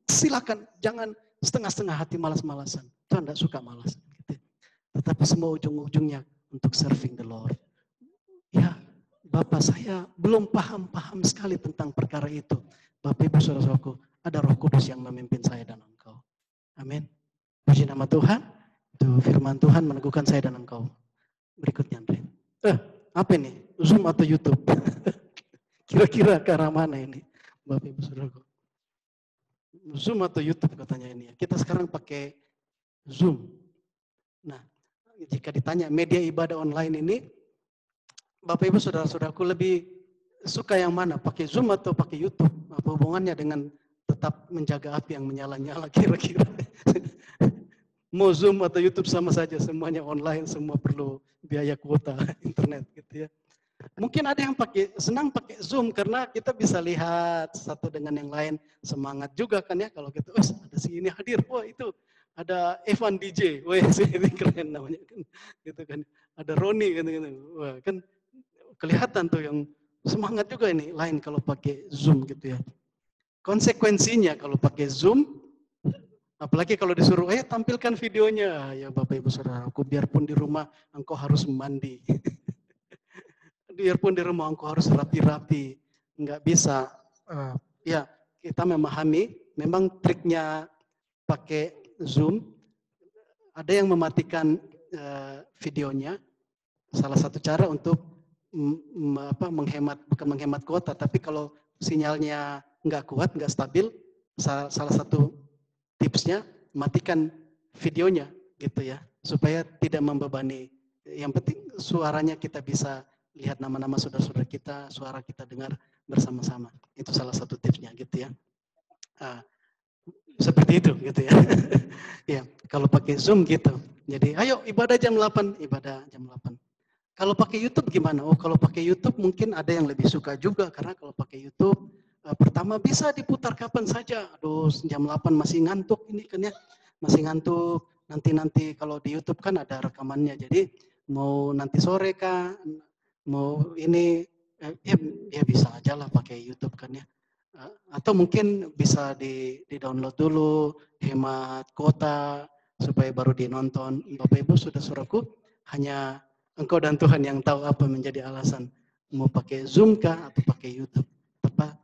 silakan. Jangan setengah-setengah hati malas-malasan. Tuhan tidak suka malas. Gitu. Tetapi semua ujung-ujungnya untuk serving the Lord. Ya, Bapak saya belum paham sekali tentang perkara itu. Bapak Ibu Saudara-saudaraku, ada Roh Kudus yang memimpin saya dan engkau. Amin. Puji nama Tuhan. Itu firman Tuhan meneguhkan saya dan engkau. Berikutnya, Andre. Apa ini? Zoom atau YouTube? Kira-kira ke arah mana ini? Bapak Ibu Saudaraku. Zoom atau YouTube katanya ini. Kita sekarang pakai Zoom. Nah, jika ditanya media ibadah online ini, Bapak Ibu Saudara-saudaraku lebih suka yang mana? Pakai Zoom atau pakai YouTube? Apa hubungannya dengan tetap menjaga api yang menyala-nyala kira-kira? Mau Zoom atau YouTube sama saja, semuanya online, semua perlu biaya kuota internet gitu ya. Mungkin ada yang senang pakai Zoom karena kita bisa lihat satu dengan yang lain, semangat juga kan ya kalau gitu. Ada si ini hadir, wah itu ada Evan DJ, wah ini keren namanya kan, gitu kan. Ada Roni gitu, wah kan kelihatan tuh yang semangat juga ini. Lain kalau pakai Zoom gitu ya. Konsekuensinya kalau pakai Zoom, apalagi kalau disuruh, tampilkan videonya. Ya Bapak Ibu Saudara, aku biarpun di rumah engkau harus mandi. Biarpun di rumah engkau harus rapi-rapi. Enggak bisa. Ya kita memahami, memang triknya pakai Zoom. Ada yang mematikan videonya. Salah satu cara untuk bukan menghemat kuota, tapi kalau sinyalnya enggak kuat, enggak stabil, salah satu tipsnya matikan videonya gitu ya, supaya tidak membebani. Yang penting suaranya kita bisa lihat nama-nama saudara-saudara kita, suara kita dengar bersama-sama. Itu salah satu tipsnya gitu ya. Seperti itu gitu ya. Ya, kalau pakai Zoom gitu. Jadi ayo ibadah jam 8, ibadah jam 8. Kalau pakai YouTube gimana? Kalau pakai YouTube mungkin ada yang lebih suka juga karena kalau pakai YouTube pertama bisa diputar kapan saja. Aduh, jam 8 masih ngantuk ini kan ya. Masih ngantuk. Nanti kalau di YouTube kan ada rekamannya. Jadi mau nanti sore kah, mau ini ya bisa aja lah pakai YouTube kan ya. Atau mungkin bisa di-download dulu, hemat kuota supaya baru dinonton. Bapak Ibu saudara-saudaraku, hanya engkau dan Tuhan yang tahu apa menjadi alasan mau pakai Zoom kah atau pakai YouTube.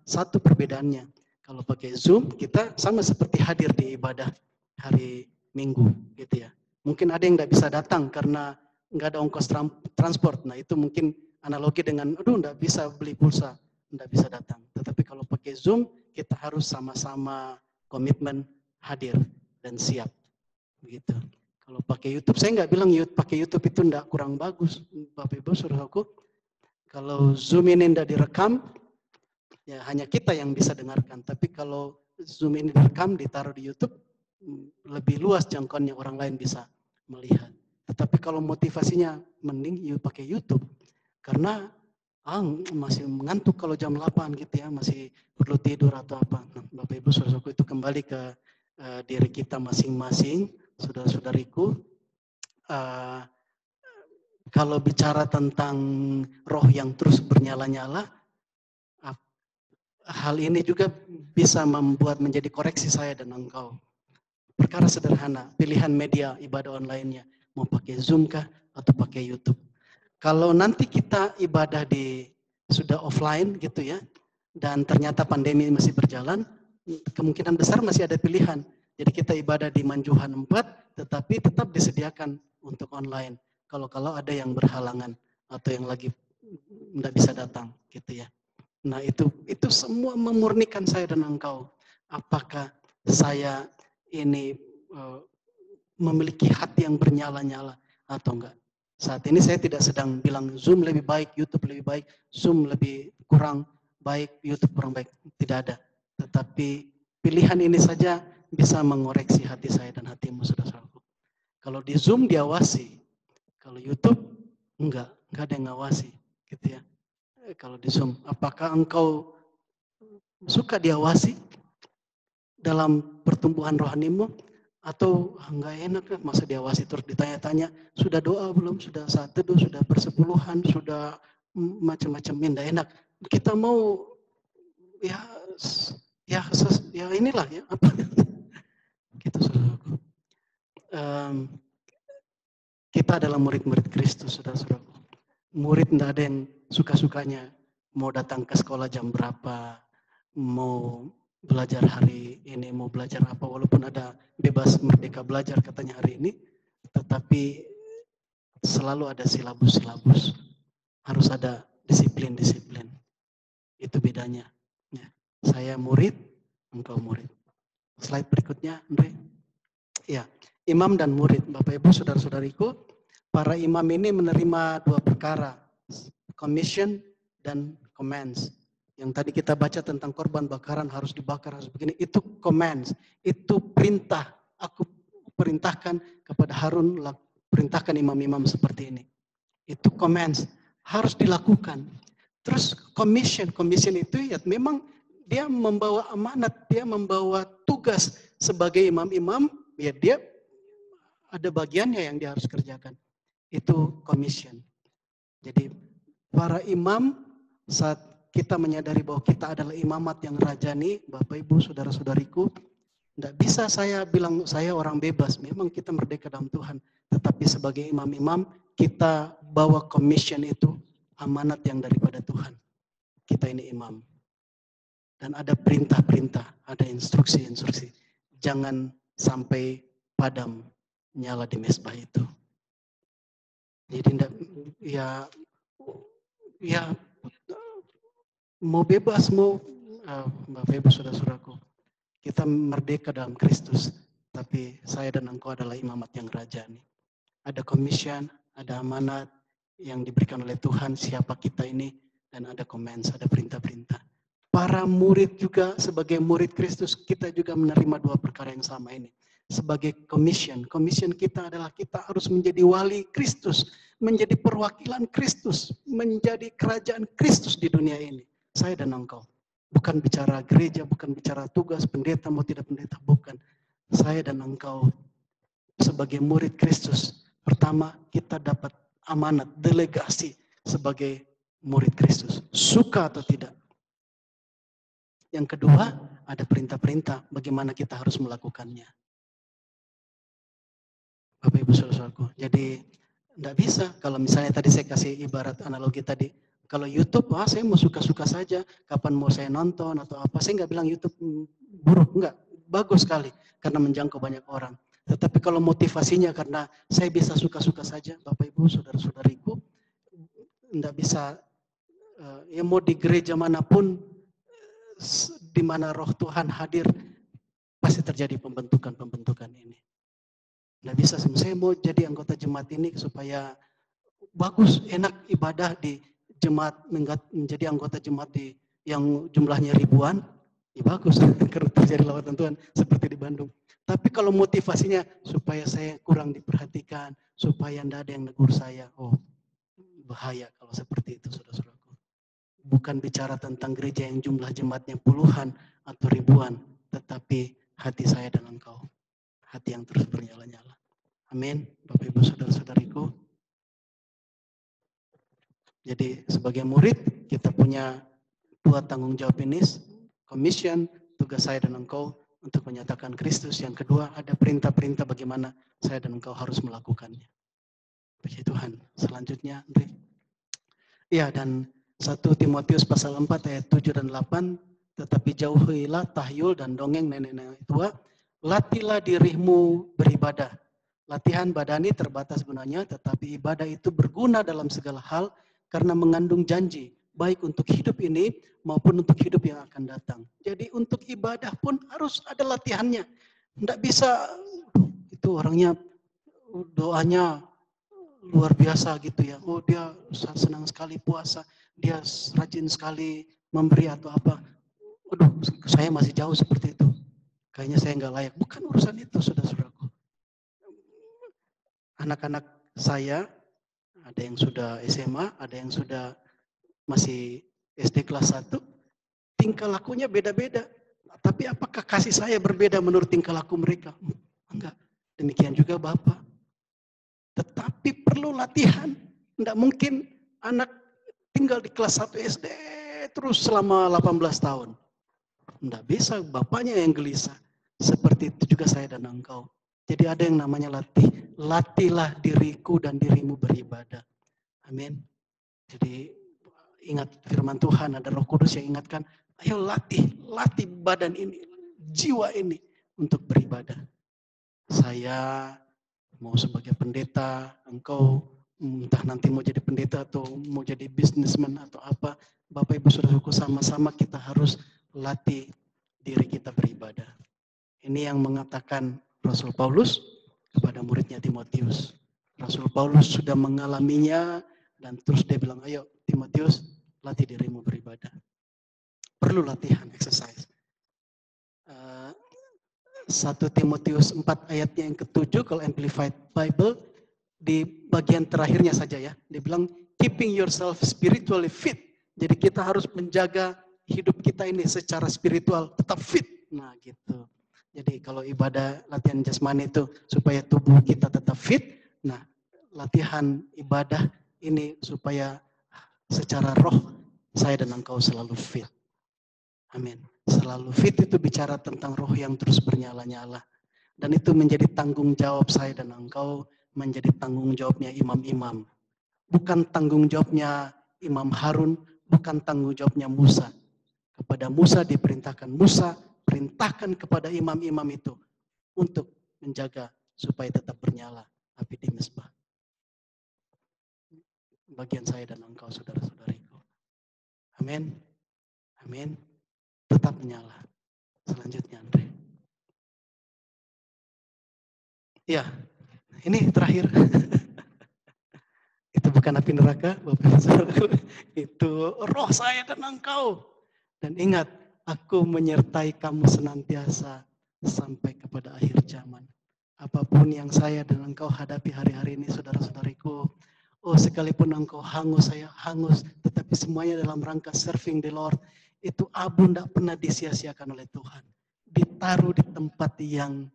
Satu perbedaannya, kalau pakai Zoom kita sama seperti hadir di ibadah hari Minggu gitu ya. Mungkin ada yang nggak bisa datang karena nggak ada ongkos transport. Nah itu mungkin analogi dengan, aduh nggak bisa beli pulsa, nggak bisa datang. Tetapi kalau pakai Zoom kita harus sama-sama komitmen hadir dan siap, begitu. Kalau pakai YouTube, saya nggak bilang pakai YouTube itu nggak kurang bagus, Bapak Ibu saudaraku. Kalau Zoom ini nggak direkam, ya hanya kita yang bisa dengarkan. Tapi kalau Zoom ini direkam, ditaruh di YouTube, lebih luas jangkauannya, orang lain bisa melihat. Tetapi kalau motivasinya mending pakai YouTube, karena masih mengantuk kalau jam 8 gitu ya, masih perlu tidur atau apa. Nah, Bapak Ibu saudaraku, itu kembali ke diri kita masing-masing, saudara-saudariku. Kalau bicara tentang roh yang terus bernyala-nyala, hal ini juga bisa membuat menjadi koreksi saya dan engkau. Perkara sederhana, pilihan media ibadah online-nya, mau pakai Zoom kah atau pakai YouTube. Kalau nanti kita ibadah sudah offline gitu ya, dan ternyata pandemi masih berjalan, kemungkinan besar masih ada pilihan. Jadi kita ibadah di Manjuhan 4, tetapi tetap disediakan untuk online. Kalau ada yang berhalangan atau yang lagi tidak bisa datang gitu ya. Nah itu semua memurnikan saya dan engkau. Apakah saya ini memiliki hati yang bernyala-nyala atau enggak? Saat ini saya tidak sedang bilang Zoom lebih baik, YouTube lebih baik, Zoom lebih kurang baik, YouTube kurang baik. Tidak ada. Tetapi pilihan ini saja bisa mengoreksi hati saya dan hatimu, saudara-saudaraku. Kalau di Zoom diawasi, kalau YouTube enggak ada yang ngawasi, gitu ya. Kalau di Zoom, apakah engkau suka diawasi dalam pertumbuhan rohanimu, atau enggak enak kan masa diawasi terus ditanya-tanya, sudah doa belum, sudah saat teduh, sudah bersepuluhan, sudah macam-macam, enggak enak. Kita mau ya inilah ya apa gitu, saudaraku. Kita adalah murid-murid Kristus, saudara-saudaraku. Murid tidak ada yang suka-sukanya mau datang ke sekolah jam berapa, mau belajar hari ini, mau belajar apa, walaupun ada bebas merdeka belajar katanya hari ini, tetapi selalu ada silabus-silabus, harus ada disiplin-disiplin. Itu bedanya. Ya. Saya murid, engkau murid. Slide berikutnya, Andre. Ya, imam dan murid, Bapak Ibu, saudara-saudariku, para imam ini menerima dua perkara, commission dan commands. Yang tadi kita baca tentang korban bakaran harus dibakar, harus begini, itu commands, itu perintah. Aku perintahkan kepada Harun, perintahkan imam-imam seperti ini. Itu commands, harus dilakukan. Terus commission itu ya memang dia membawa amanat, dia membawa tugas sebagai imam-imam, ya dia ada bagiannya yang dia harus kerjakan. Itu commission. Jadi para imam, saat kita menyadari bahwa kita adalah imamat yang rajani, Bapak Ibu, saudara-saudariku, tidak bisa saya bilang saya orang bebas, memang kita merdeka dalam Tuhan. Tetapi sebagai imam-imam, kita bawa commission itu, amanat yang daripada Tuhan. Kita ini imam. Dan ada perintah-perintah, ada instruksi-instruksi. Jangan sampai padam nyala di mezbah itu. Jadi ya mau bebas, mau Bapak Ibu saudara-saudaraku, kita merdeka dalam Kristus, tapi saya dan engkau adalah imamat yang rajani. Ada commission, ada amanat yang diberikan oleh Tuhan siapa kita ini, dan ada commands, ada perintah-perintah. Para murid juga sebagai murid Kristus, kita juga menerima dua perkara yang sama ini. Sebagai commission kita adalah kita harus menjadi wali Kristus, menjadi perwakilan Kristus, menjadi kerajaan Kristus di dunia ini. Saya dan engkau. Bukan bicara gereja, bukan bicara tugas pendeta mau tidak pendeta, bukan. Saya dan engkau sebagai murid Kristus, pertama kita dapat amanat, delegasi sebagai murid Kristus. Suka atau tidak. Yang kedua, ada perintah-perintah bagaimana kita harus melakukannya. Bapak Ibu Saudaraku. Jadi tidak bisa kalau misalnya tadi saya kasih ibarat analogi tadi. Kalau YouTube, saya mau suka-suka saja. Kapan mau saya nonton atau apa. Saya nggak bilang YouTube buruk, enggak. Bagus sekali karena menjangkau banyak orang. Tetapi kalau motivasinya karena saya bisa suka-suka saja, Bapak Ibu, saudara-saudariku, tidak bisa, ya mau di gereja manapun, di mana roh Tuhan hadir, pasti terjadi pembentukan-pembentukan ini. Tidak bisa, saya mau jadi anggota jemaat ini supaya bagus, enak ibadah di jemaat, menjadi anggota jemaat di yang jumlahnya ribuan, ya bagus, karena terjadi lawatan Tuhan seperti di Bandung. Tapi kalau motivasinya supaya saya kurang diperhatikan, supaya tidak ada yang negur saya, bahaya kalau seperti itu, saudara-saudaraku. Bukan bicara tentang gereja yang jumlah jemaatnya puluhan atau ribuan, tetapi hati saya dan engkau, hati yang terus bernyala-nyala. Amin, Bapak Ibu saudara-saudariku. Jadi sebagai murid kita punya dua tanggung jawab ini, commission, tugas saya dan engkau untuk menyatakan Kristus. Yang kedua ada perintah-perintah bagaimana saya dan engkau harus melakukannya. Puji Tuhan. Selanjutnya, Andre. Ya, dan 1 Timotius pasal 4 ayat 7 dan 8, tetapi jauhilah tahyul dan dongeng nenek-nenek tua, latihlah dirimu beribadah. Latihan badani terbatas gunanya, tetapi ibadah itu berguna dalam segala hal karena mengandung janji, baik untuk hidup ini maupun untuk hidup yang akan datang. Jadi untuk ibadah pun harus ada latihannya. Tidak bisa, itu orangnya doanya luar biasa gitu ya. Oh dia senang sekali puasa, dia rajin sekali memberi atau apa. Waduh, saya masih jauh seperti itu. Kayaknya saya nggak layak. Bukan urusan itu, saudara-saudaraku. Anak-anak saya, ada yang sudah SMA, ada yang sudah masih SD kelas 1, tingkah lakunya beda-beda. Tapi apakah kasih saya berbeda menurut tingkah laku mereka? Enggak. Demikian juga Bapak. Tetapi perlu latihan. Tidak mungkin anak tinggal di kelas 1 SD terus selama 18 tahun. Tidak bisa, bapaknya yang gelisah. Seperti itu juga saya dan engkau. Jadi ada yang namanya latih. Latihlah diriku dan dirimu beribadah. Amin. Jadi ingat firman Tuhan, ada Roh Kudus yang ingatkan, ayo latih badan ini, jiwa ini untuk beribadah. Saya mau sebagai pendeta, engkau entah nanti mau jadi pendeta atau mau jadi bisnismen atau apa, Bapak Ibu Saudaraku, sama-sama kita harus latih diri kita beribadah. Ini yang mengatakan Rasul Paulus kepada muridnya Timotius. Rasul Paulus sudah mengalaminya dan terus dia bilang, ayo Timotius, latih dirimu beribadah. Perlu latihan, exercise. 1 Timotius 4 ayatnya yang ke-7, kalau Amplified Bible, di bagian terakhirnya saja ya. Dia bilang, keeping yourself spiritually fit. Jadi kita harus menjaga hidup kita ini secara spiritual tetap fit. Nah gitu. Jadi kalau ibadah latihan jasmani itu supaya tubuh kita tetap fit. Nah latihan ibadah ini supaya secara roh saya dan engkau selalu fit. Amin. Selalu fit itu bicara tentang roh yang terus bernyala-nyala. Dan itu menjadi tanggung jawab saya dan engkau, menjadi tanggung jawabnya imam-imam. Bukan tanggung jawabnya Imam Harun, bukan tanggung jawabnya Musa. Kepada Musa diperintahkan, Musa perintahkan kepada imam-imam itu untuk menjaga supaya tetap bernyala api di mezbah. Bagian saya dan engkau, saudara-saudariku. Amin. Amin. Tetap menyala. Selanjutnya, Andre. Ya, ini terakhir. Itu bukan api neraka, Bapak Ibu Saudaraku. Itu roh saya dan engkau. Dan ingat, aku menyertai kamu senantiasa sampai kepada akhir zaman. Apapun yang saya dan engkau hadapi hari-hari ini, saudara-saudariku, Oh, sekalipun engkau hangus, saya hangus, tetapi semuanya dalam rangka serving the Lord. Itu abu tidak pernah disia-siakan oleh Tuhan. Ditaruh di tempat yang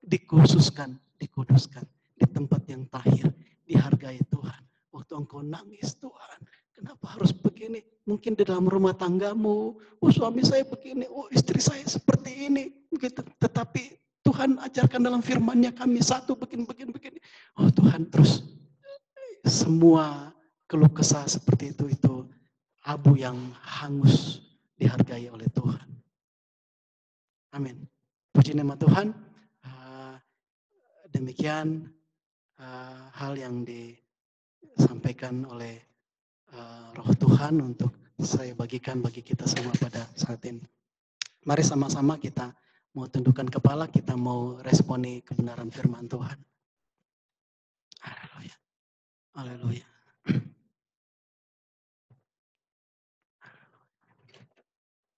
dikuduskan, di tempat yang tahir, dihargai Tuhan. Waktu engkau nangis, Tuhan, kenapa harus begini? Mungkin di dalam rumah tanggamu, oh suami saya begini, oh istri saya seperti ini, begitu. Tetapi Tuhan ajarkan dalam firman-Nya kami satu begini. Oh Tuhan, terus semua keluh kesah seperti itu abu yang hangus dihargai oleh Tuhan. Amin. Puji nama Tuhan. Demikian hal yang disampaikan oleh Roh Tuhan untuk saya bagikan bagi kita semua pada saat ini. Mari sama-sama kita mau tundukkan kepala, kita mau responi kebenaran firman Tuhan. Haleluya. Haleluya.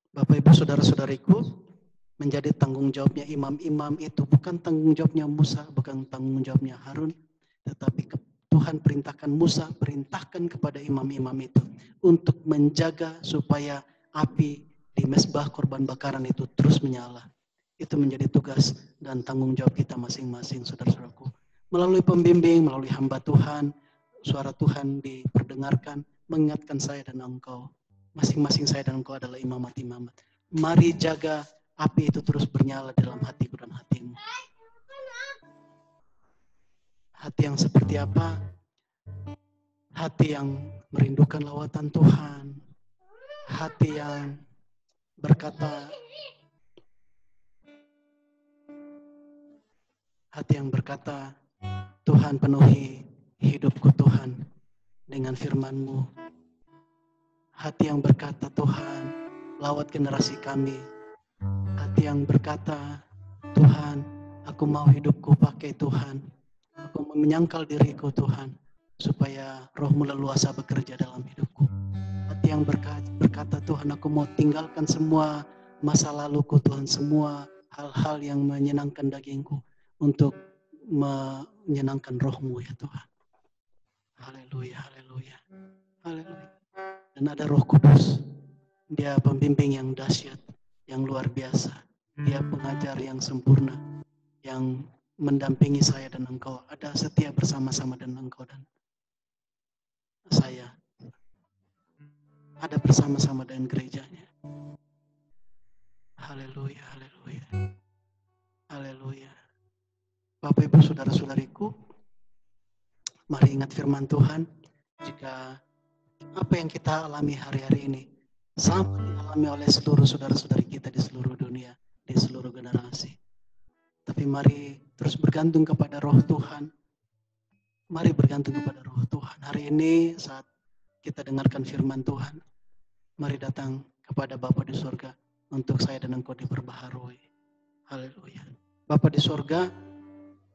Bapak Ibu saudara-saudariku, menjadi tanggung jawabnya imam-imam itu bukan tanggung jawabnya Musa, bukan tanggung jawabnya Harun, tetapi Tuhan perintahkan Musa, perintahkan kepada imam-imam itu untuk menjaga supaya api di mezbah korban bakaran itu terus menyala. Itu menjadi tugas dan tanggung jawab kita masing-masing, saudara-saudaraku. Melalui pembimbing, melalui hamba Tuhan, suara Tuhan diperdengarkan, mengingatkan saya dan engkau. Masing-masing saya dan engkau adalah imamat-imamat. Mari jaga api itu terus bernyala dalam hatiku dan hatimu. Hati yang seperti apa? Hati yang merindukan lawatan Tuhan. Hati yang berkata, Tuhan penuhi hidupku Tuhan dengan firman-Mu. Hati yang berkata, Tuhan, lawat generasi kami. Hati yang berkata, Tuhan, aku mau hidupku pakai Tuhan. Aku mau menyangkal diriku Tuhan, supaya Roh-Mu leluasa bekerja dalam hidupku. Hati yang berkata, Tuhan, aku mau tinggalkan semua masa laluku Tuhan, semua hal-hal yang menyenangkan dagingku untuk menyenangkan Roh-Mu ya Tuhan. Haleluya, haleluya, haleluya. Dan ada Roh Kudus, Dia pembimbing yang dahsyat, yang luar biasa. Dia pengajar yang sempurna, yang mendampingi saya dan engkau. Ada setia bersama-sama dengan engkau dan saya. Ada bersama-sama dengan gerejanya. Haleluya, haleluya, haleluya. Bapak Ibu saudara-saudariku, mari ingat firman Tuhan. Jika apa yang kita alami hari-hari ini sama dialami oleh seluruh saudara-saudari kita di seluruh dunia, di seluruh generasi. Tapi mari terus bergantung kepada Roh Tuhan. Mari bergantung kepada Roh Tuhan. Hari ini saat kita dengarkan firman Tuhan, mari datang kepada Bapa di surga untuk saya dan engkau diperbaharui. Haleluya. Bapa di surga,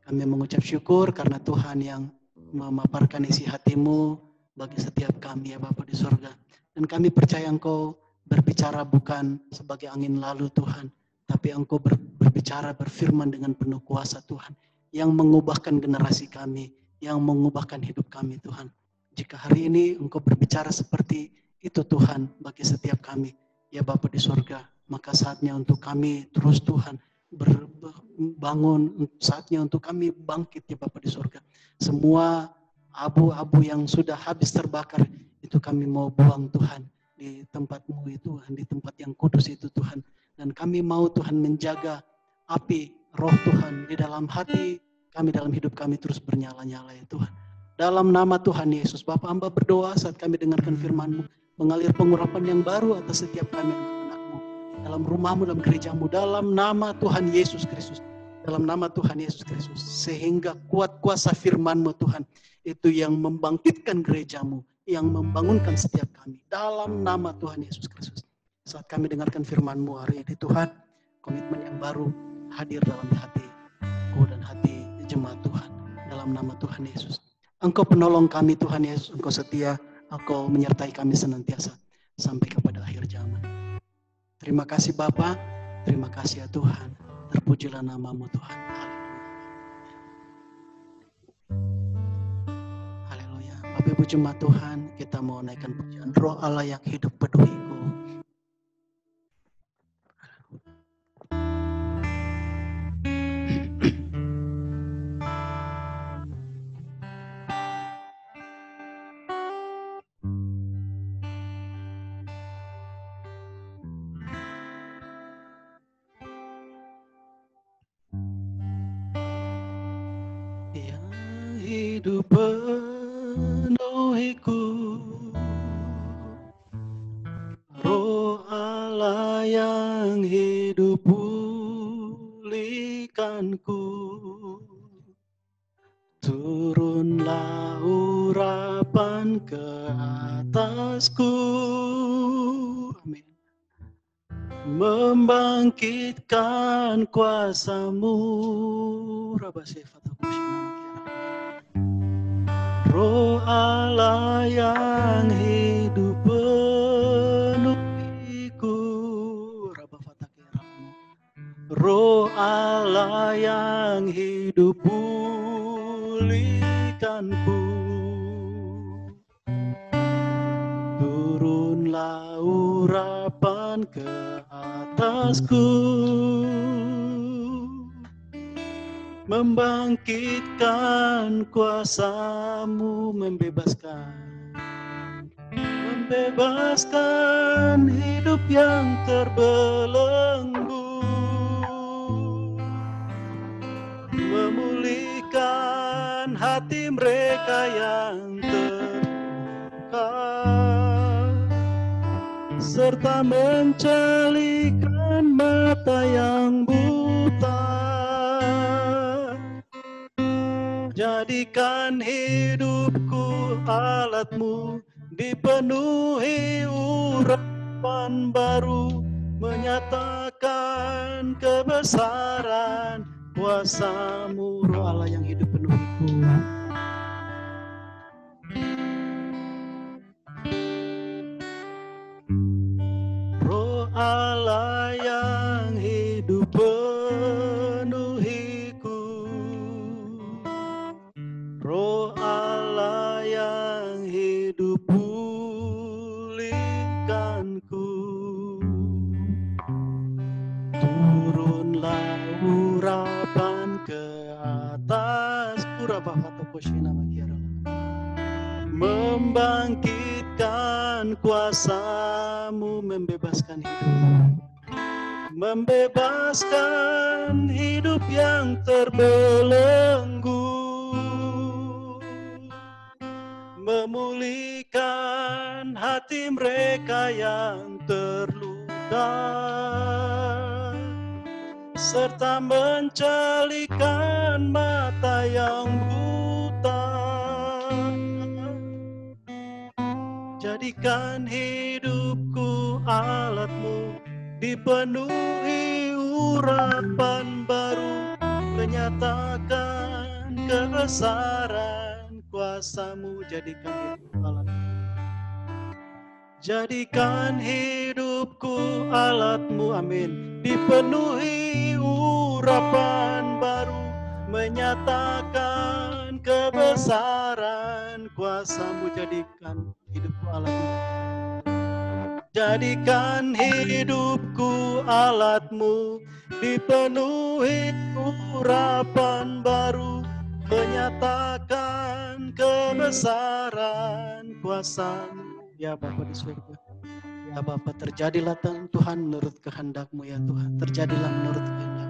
kami mengucap syukur karena Tuhan yang memaparkan isi hatimu bagi setiap kami ya Bapa di surga. Dan kami percaya Engkau berbicara bukan sebagai angin lalu Tuhan, tapi Engkau berbicara, berfirman dengan penuh kuasa Tuhan, yang mengubahkan generasi kami, yang mengubahkan hidup kami Tuhan. Jika hari ini Engkau berbicara seperti itu Tuhan bagi setiap kami, ya Bapa di surga, maka saatnya untuk kami terus Tuhan bangun, saatnya untuk kami bangkit ya Bapa di surga. Semua abu-abu yang sudah habis terbakar itu kami mau buang Tuhan di tempat-Mu itu Tuhan, di tempat yang kudus itu Tuhan. Dan kami mau Tuhan menjaga api Roh Tuhan di dalam hati kami, dalam hidup kami terus bernyala-nyala ya Tuhan. Dalam nama Tuhan Yesus, Bapa hamba berdoa saat kami dengarkan firman-Mu, mengalir pengurapan yang baru atas setiap kami anak-anak-Mu, dalam rumah-Mu, dalam gereja-Mu, dalam nama Tuhan Yesus Kristus. Dalam nama Tuhan Yesus Kristus, sehingga kuat kuasa firman-Mu Tuhan, itu yang membangkitkan gereja-Mu, yang membangunkan setiap kami. Dalam nama Tuhan Yesus Kristus. Saat kami dengarkan firman-Mu hari ini Tuhan, komitmen yang baru hadir dalam hatiku dan hati jemaat Tuhan. Dalam nama Tuhan Yesus. Engkau penolong kami Tuhan Yesus, Engkau setia, Engkau menyertai kami senantiasa sampai kepada akhir zaman. Terima kasih Bapa, terima kasih ya Tuhan. Terpujilah nama-Mu Tuhan. Haleluya. Haleluya. Bapak Ibu jemaat Tuhan, kita mau naikkan pujian Roh Allah yang hidup penuhiku. Hidup penuhiku, Roh Allah yang hidup pulihkanku, turunlah urapan ke atasku, amin. Membangkitkan kuasa-Mu, Roh Allah yang hidup penuhiku, Roh Allah yang hidup pulihkanku, turunlah urapan ke atasku, membangkitkan kuasa-Mu, membebaskan hidup yang terbelenggu, memulihkan hati mereka yang terluka, serta mencelikan mata yang buta. Jadikan hidupku alat-Mu, dipenuhi urapan baru, menyatakan kebesaran kuasa-Mu, Roh Allah yang hidup penuhiku. Roh Allah yang hidup penuhiku, Roh Allah yang hidup pulihkanku, turunlah urapan ke atasku, membangkitkan kuasa-Mu, membebaskan hidup yang terbelenggu, memulihkan hati mereka yang terluka, serta mencelikan mata yang buta. Jadikan hidupku alat-Mu, dipenuhi urapan baru, menyatakan kebesaran kuasa-Mu. Jadikan hidupku alat-Mu, amin, dipenuhi urapan baru, menyatakan kebesaran kuasa-Mu. Jadikan hidupku alat-Mu, jadikan hidupku alat-Mu, dipenuhi urapan baru, menyatakan kebesaran kuasa-Mu. Ya Bapa di surga, ya Bapa, terjadilah Tuhan menurut kehendak-Mu ya Tuhan, terjadilah menurut kehendak.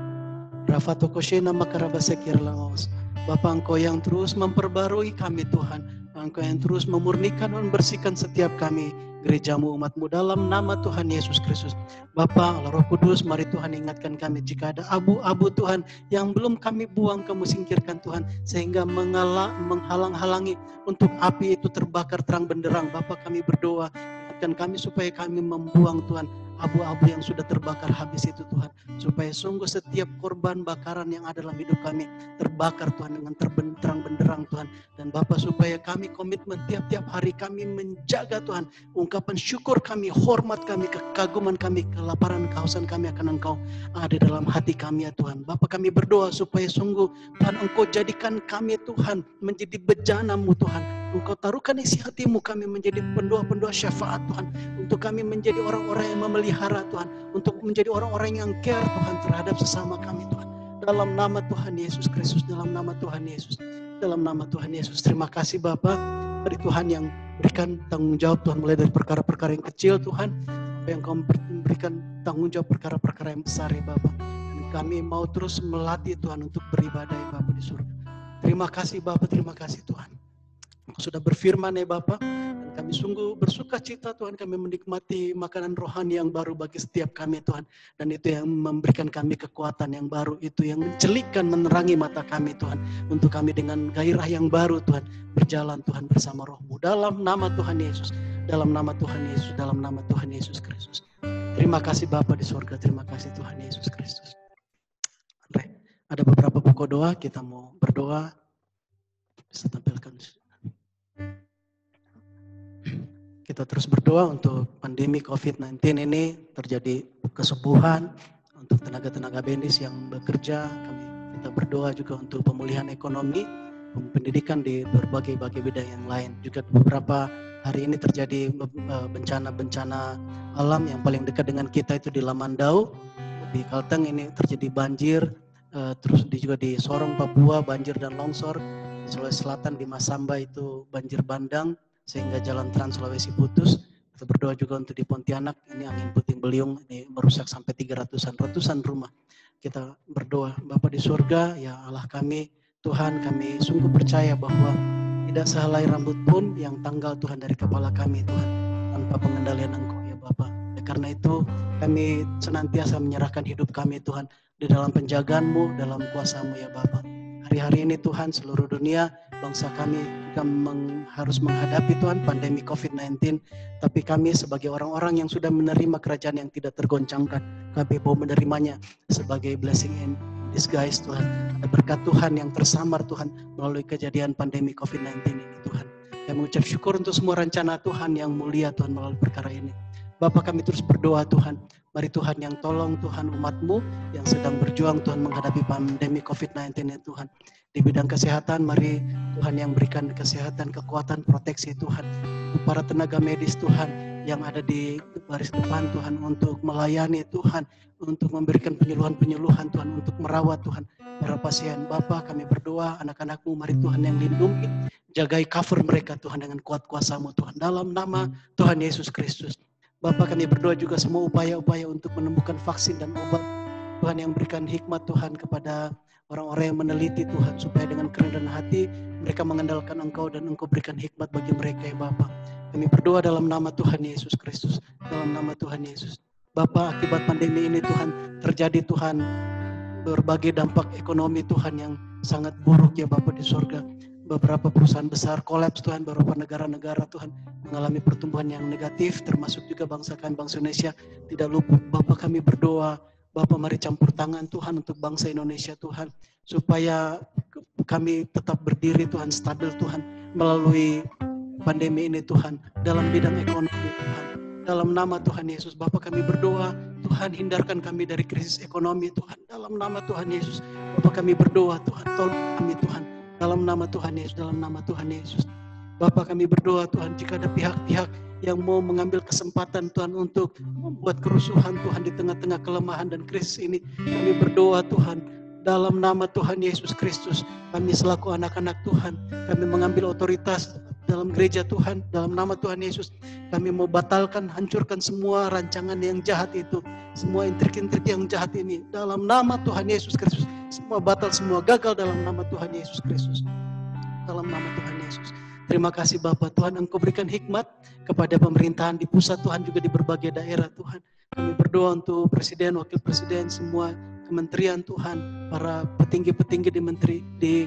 Rafato koshena makarabasekir laos. Bapa, Engkau yang terus memperbarui kami Tuhan, Engkau yang terus memurnikan dan bersihkan setiap kami, gereja-Mu, umat-Mu, dalam nama Tuhan Yesus Kristus. Bapa, Allah Roh Kudus, mari Tuhan ingatkan kami jika ada abu-abu Tuhan yang belum kami buang, Kamu singkirkan Tuhan, sehingga menghalang-halangi untuk api itu terbakar terang benderang. Bapa, kami berdoa, ingatkan kami supaya kami membuang Tuhan abu-abu yang sudah terbakar habis itu Tuhan, supaya sungguh setiap korban bakaran yang ada dalam hidup kami terbakar Tuhan dengan terang benderang Tuhan. Dan Bapa, supaya kami komitmen tiap-tiap hari kami menjaga Tuhan ungkapan syukur kami, hormat kami, kekaguman kami, kelaparan, kehausan kami akan Engkau ada dalam hati kami ya Tuhan. Bapa, kami berdoa supaya sungguh Tuhan Engkau jadikan kami Tuhan menjadi bejana-Mu Tuhan, Engkau taruhkan isi hatimu kami menjadi pendoa-pendoa syafaat Tuhan. Untuk kami menjadi orang-orang yang memelihara Tuhan. Untuk menjadi orang-orang yang care Tuhan terhadap sesama kami Tuhan. Dalam nama Tuhan Yesus Kristus, dalam nama Tuhan Yesus. Dalam nama Tuhan Yesus. Terima kasih Bapa. Dari Tuhan yang berikan tanggung jawab Tuhan. Mulai dari perkara-perkara yang kecil Tuhan. Sampai yang kau berikan tanggung jawab perkara-perkara yang besar ya Bapa. Dan kami mau terus melatih Tuhan untuk beribadah ya Bapa di surga. Terima kasih Bapa, terima kasih Tuhan. Engkau sudah berfirman ya Bapa, dan kami sungguh bersuka cita Tuhan, kami menikmati makanan rohani yang baru bagi setiap kami Tuhan. Dan itu yang memberikan kami kekuatan yang baru, itu yang mencelikkan, menerangi mata kami Tuhan. Untuk kami dengan gairah yang baru Tuhan, berjalan Tuhan bersama Roh-Mu. Dalam nama Tuhan Yesus, dalam nama Tuhan Yesus, dalam nama Tuhan Yesus Kristus. Terima kasih Bapa di surga, terima kasih Tuhan Yesus Kristus. Andre, ada beberapa pokok doa, kita mau berdoa. Bisa tampilkan. Kita terus berdoa untuk pandemi COVID-19 ini terjadi kesembuhan untuk tenaga-tenaga medis yang bekerja. Kita berdoa juga untuk pemulihan ekonomi, pendidikan di berbagai bidang yang lain. Juga beberapa hari ini terjadi bencana-bencana alam yang paling dekat dengan kita itu di Lamandau. Di Kalteng ini terjadi banjir, terus juga di Sorong, Papua banjir dan longsor. Di Sulawesi Selatan di Masamba itu banjir bandang sehingga jalan Trans Sulawesi putus. Kita berdoa juga untuk di Pontianak, ini angin puting beliung ini merusak sampai 300-an rumah. Kita berdoa, Bapa di surga, ya Allah kami, Tuhan kami sungguh percaya bahwa tidak sehelai rambut pun yang tanggal Tuhan dari kepala kami Tuhan, tanpa pengendalian Engkau ya Bapa. Ya, karena itu kami senantiasa menyerahkan hidup kami Tuhan di dalam penjagaan-Mu, dalam kuasa-Mu ya Bapa. Hari-hari ini Tuhan seluruh dunia, bangsa kami harus menghadapi Tuhan pandemi COVID-19. Tapi kami sebagai orang-orang yang sudah menerima kerajaan yang tidak tergoncangkan, kami mau menerimanya sebagai blessing in disguise Tuhan. Ada berkat Tuhan yang tersamar Tuhan melalui kejadian pandemi COVID-19 ini Tuhan. Kami mengucap syukur untuk semua rencana Tuhan yang mulia Tuhan melalui perkara ini. Bapa kami terus berdoa Tuhan. Mari Tuhan yang tolong Tuhan umat-Mu yang sedang berjuang Tuhan menghadapi pandemi COVID-19 ini Tuhan. Di bidang kesehatan mari Tuhan yang berikan kesehatan, kekuatan, proteksi Tuhan. Untuk para tenaga medis Tuhan yang ada di baris depan Tuhan untuk melayani Tuhan. Untuk memberikan penyuluhan-penyuluhan Tuhan, untuk merawat Tuhan para pasien. Bapa kami berdoa anak-anak-Mu mari Tuhan yang lindungi. Jagai cover mereka Tuhan dengan kuat kuasa-Mu Tuhan. Dalam nama Tuhan Yesus Kristus. Bapak kami berdoa juga semua upaya-upaya untuk menemukan vaksin dan obat. Tuhan yang berikan hikmat Tuhan kepada orang-orang yang meneliti Tuhan. Supaya dengan kerendahan hati mereka mengandalkan Engkau dan Engkau berikan hikmat bagi mereka ya Bapak. Kami berdoa dalam nama Tuhan Yesus Kristus. Dalam nama Tuhan Yesus. Bapak akibat pandemi ini Tuhan terjadi Tuhan berbagai dampak ekonomi Tuhan yang sangat buruk ya Bapak di surga. Beberapa perusahaan besar kolaps Tuhan, beberapa negara-negara Tuhan mengalami pertumbuhan yang negatif, termasuk juga bangsa Indonesia. Tidak lupa Bapak kami berdoa, Bapak mari campur tangan Tuhan untuk bangsa Indonesia Tuhan, supaya kami tetap berdiri Tuhan, stabil Tuhan, melalui pandemi ini Tuhan, dalam bidang ekonomi Tuhan. Dalam nama Tuhan Yesus, Bapak kami berdoa, Tuhan hindarkan kami dari krisis ekonomi Tuhan. Dalam nama Tuhan Yesus, Bapak kami berdoa Tuhan, tolong kami Tuhan. Dalam nama Tuhan Yesus, dalam nama Tuhan Yesus. Bapa kami berdoa Tuhan, jika ada pihak-pihak yang mau mengambil kesempatan Tuhan untuk membuat kerusuhan Tuhan di tengah-tengah kelemahan dan krisis ini, kami berdoa Tuhan, dalam nama Tuhan Yesus Kristus, kami selaku anak-anak Tuhan, kami mengambil otoritas dalam gereja Tuhan, dalam nama Tuhan Yesus, kami mau batalkan, hancurkan semua rancangan yang jahat itu, semua intrik-intrik yang jahat ini, dalam nama Tuhan Yesus Kristus. Semua batal, semua gagal dalam nama Tuhan Yesus Kristus. Dalam nama Tuhan Yesus. Terima kasih Bapak Tuhan, Engkau berikan hikmat kepada pemerintahan di pusat Tuhan, juga di berbagai daerah Tuhan. Kami berdoa untuk Presiden, Wakil Presiden, semua kementerian Tuhan, para petinggi-petinggi di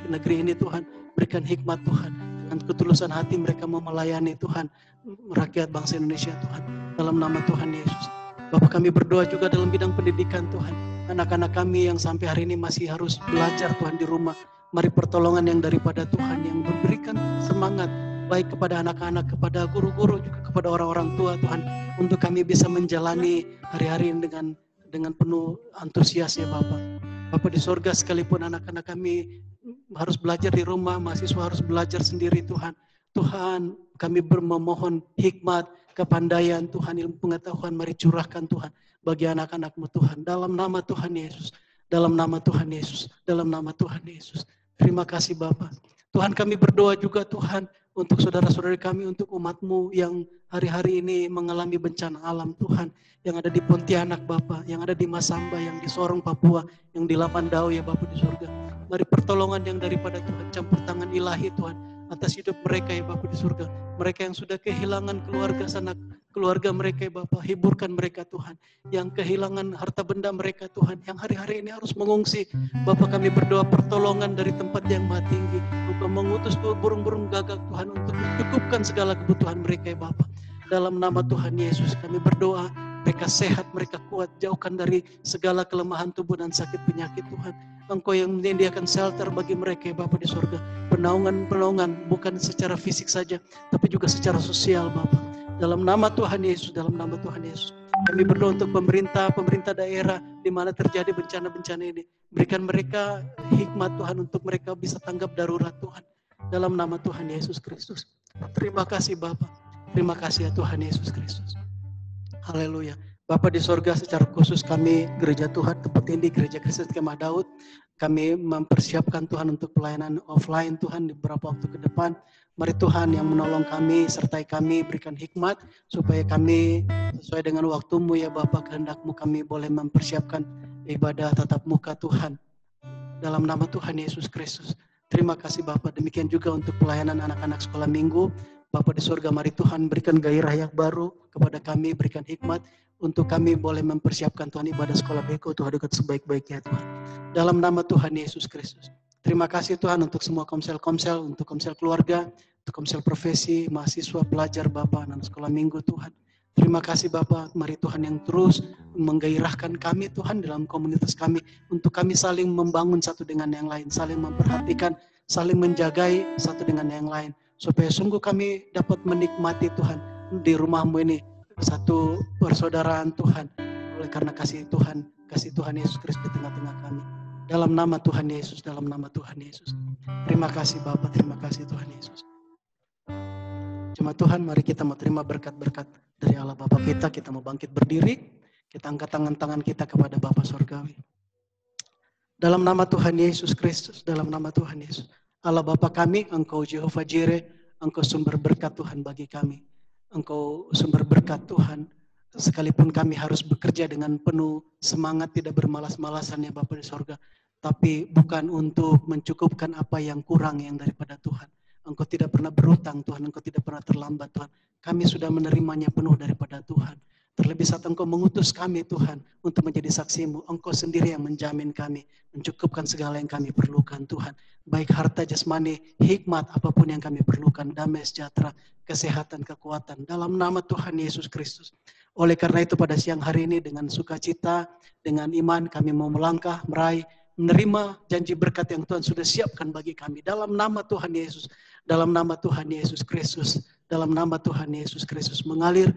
negeri ini Tuhan, berikan hikmat Tuhan. Dengan ketulusan hati mereka mau melayani Tuhan, rakyat bangsa Indonesia Tuhan. Dalam nama Tuhan Yesus. Bapak kami berdoa juga dalam bidang pendidikan Tuhan. Anak-anak kami yang sampai hari ini masih harus belajar Tuhan di rumah. Mari pertolongan yang daripada Tuhan yang memberikan semangat baik kepada anak-anak, kepada guru-guru, juga kepada orang-orang tua Tuhan. Untuk kami bisa menjalani hari-hari ini dengan penuh antusias ya Bapak. Bapak di sorga, sekalipun anak-anak kami harus belajar di rumah, mahasiswa harus belajar sendiri Tuhan. Tuhan, kami memohon hikmat, kepandaian Tuhan, ilmu pengetahuan, mari curahkan Tuhan bagi anak-anak-Mu Tuhan. Dalam nama Tuhan Yesus, dalam nama Tuhan Yesus, dalam nama Tuhan Yesus. Terima kasih Bapa. Tuhan, kami berdoa juga Tuhan untuk saudara-saudari kami, untuk umat-Mu yang hari-hari ini mengalami bencana alam Tuhan, yang ada di Pontianak Bapa, yang ada di Masamba, yang di Sorong Papua, yang di Lapandau ya Bapa di surga. Mari pertolongan yang daripada Tuhan, campur tangan ilahi Tuhan atas hidup mereka ya Bapa di surga. Mereka yang sudah kehilangan keluarga sanak, keluarga mereka ya Bapa, hiburkan mereka Tuhan. Yang kehilangan harta benda mereka Tuhan, yang hari-hari ini harus mengungsi. Bapa, kami berdoa pertolongan dari tempat yang maha tinggi, untuk mengutus burung-burung gagak Tuhan untuk mencukupkan segala kebutuhan mereka ya Bapa. Dalam nama Tuhan Yesus kami berdoa, mereka sehat, mereka kuat, jauhkan dari segala kelemahan tubuh dan sakit penyakit Tuhan. Engkau yang menyediakan shelter bagi mereka ya Bapa di surga. Penaungan bukan secara fisik saja, tapi juga secara sosial Bapa. Dalam nama Tuhan Yesus, dalam nama Tuhan Yesus. Kami berdoa untuk pemerintah daerah di mana terjadi bencana-bencana ini. Berikan mereka hikmat Tuhan untuk mereka bisa tanggap darurat Tuhan. Dalam nama Tuhan Yesus Kristus. Terima kasih Bapa. Terima kasih ya Tuhan Yesus Kristus. Haleluya. Bapa di sorga, secara khusus kami gereja Tuhan tempat ini, Gereja Kristen Kemah Daud, kami mempersiapkan Tuhan untuk pelayanan offline Tuhan di beberapa waktu ke depan. Mari Tuhan yang menolong kami, sertai kami, berikan hikmat supaya kami sesuai dengan waktu-Mu ya Bapa, kehendak-Mu kami boleh mempersiapkan ibadah tatap muka Tuhan. Dalam nama Tuhan Yesus Kristus. Terima kasih Bapa. Demikian juga untuk pelayanan anak-anak sekolah minggu. Bapa di surga, mari Tuhan berikan gairah yang baru kepada kami, berikan hikmat untuk kami boleh mempersiapkan Tuhan ibadah sekolah minggu Tuhan dekat sebaik-baiknya Tuhan. Dalam nama Tuhan Yesus Kristus. Terima kasih Tuhan untuk semua komsel-komsel, untuk komsel keluarga, untuk komsel profesi, mahasiswa, pelajar Bapak, anak sekolah minggu Tuhan. Terima kasih Bapak, mari Tuhan yang terus menggairahkan kami Tuhan dalam komunitas kami, untuk kami saling membangun satu dengan yang lain, saling memperhatikan, saling menjagai satu dengan yang lain, supaya sungguh kami dapat menikmati Tuhan di rumah-Mu ini, satu persaudaraan Tuhan, oleh karena kasih Tuhan Yesus Kristus di tengah-tengah kami. Dalam nama Tuhan Yesus, dalam nama Tuhan Yesus. Terima kasih Bapak, terima kasih Tuhan Yesus. Cuma Tuhan, mari kita mau terima berkat-berkat dari Allah Bapa kita mau bangkit berdiri, kita angkat tangan-tangan kita kepada Bapa Surgawi. Dalam nama Tuhan Yesus Kristus, dalam nama Tuhan Yesus. Allah Bapa kami, Engkau Jehovah Jireh, Engkau sumber berkat Tuhan bagi kami. Engkau sumber berkat Tuhan, sekalipun kami harus bekerja dengan penuh semangat, tidak bermalas-malasan ya Bapa di sorga, tapi bukan untuk mencukupkan apa yang kurang yang daripada Tuhan. Engkau tidak pernah berhutang Tuhan, Engkau tidak pernah terlambat Tuhan. Kami sudah menerimanya penuh daripada Tuhan. Terlebih saat Engkau mengutus kami Tuhan untuk menjadi saksi-Mu, Engkau sendiri yang menjamin kami, mencukupkan segala yang kami perlukan Tuhan. Baik harta jasmani, hikmat, apapun yang kami perlukan, damai sejahtera, kesehatan, kekuatan. Dalam nama Tuhan Yesus Kristus. Oleh karena itu pada siang hari ini dengan sukacita, dengan iman kami mau melangkah, meraih, menerima janji berkat yang Tuhan sudah siapkan bagi kami. Dalam nama Tuhan Yesus, dalam nama Tuhan Yesus Kristus, dalam nama Tuhan Yesus Kristus, mengalir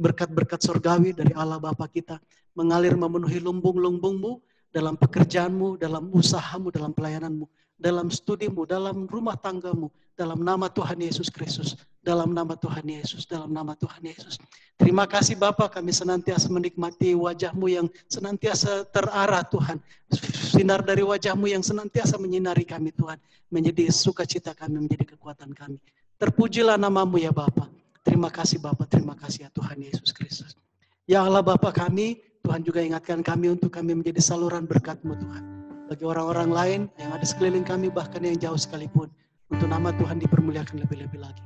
berkat-berkat surgawi dari Allah Bapa kita, mengalir memenuhi lumbung-lumbung-Mu, dalam pekerjaan-Mu, dalam usaha-Mu, dalam pelayanan-Mu, dalam studimu, dalam rumah tanggamu, dalam nama Tuhan Yesus Kristus, dalam nama Tuhan Yesus, dalam nama Tuhan Yesus. Terima kasih Bapa, kami senantiasa menikmati wajah-Mu yang senantiasa terarah Tuhan. Sinar dari wajah-Mu yang senantiasa menyinari kami Tuhan, menjadi sukacita kami, menjadi kekuatan kami. Terpujilah nama-Mu ya Bapa. Terima kasih Bapa, terima kasih ya Tuhan Yesus Kristus. Ya Allah Bapa kami, Tuhan juga ingatkan kami untuk kami menjadi saluran berkat-Mu Tuhan. Bagi orang-orang lain yang ada sekeliling kami, bahkan yang jauh sekalipun, untuk nama Tuhan dipermuliakan lebih-lebih lagi.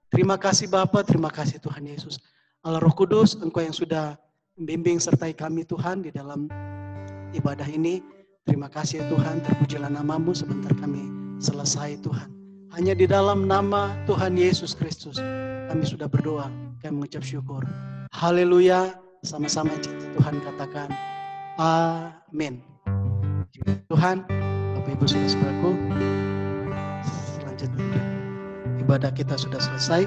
Terima kasih Bapa, terima kasih Tuhan Yesus. Allah Roh Kudus, Engkau yang sudah membimbing sertai kami Tuhan di dalam ibadah ini. Terima kasih ya Tuhan, terpujilah nama-Mu sebentar kami selesai Tuhan. Hanya di dalam nama Tuhan Yesus Kristus kami sudah berdoa, kami mengucap syukur. Haleluya, sama-sama Tuhan katakan amin. Tuhan, Bapak Ibu saudara-saudaraku, selanjutnya ibadah kita sudah selesai.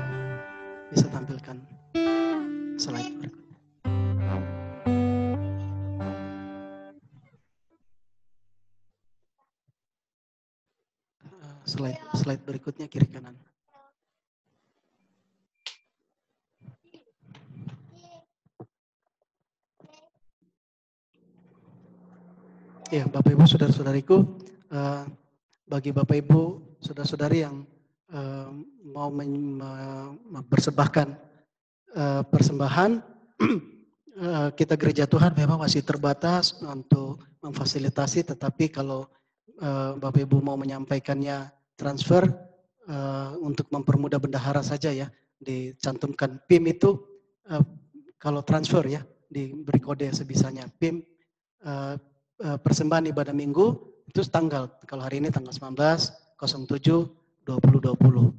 Bisa tampilkan slide berikutnya. Slide berikutnya kiri kanan. Ya, Bapak Ibu, saudara-saudariku, bagi Bapak Ibu, saudara-saudari yang mau mempersembahkan persembahan, kita gereja Tuhan memang masih terbatas untuk memfasilitasi, tetapi kalau Bapak Ibu mau menyampaikannya transfer untuk mempermudah bendahara saja ya, dicantumkan PIM itu kalau transfer ya, diberi kode sebisanya PIM persembahan ibadah minggu itu tanggal, kalau hari ini tanggal 19/07/2020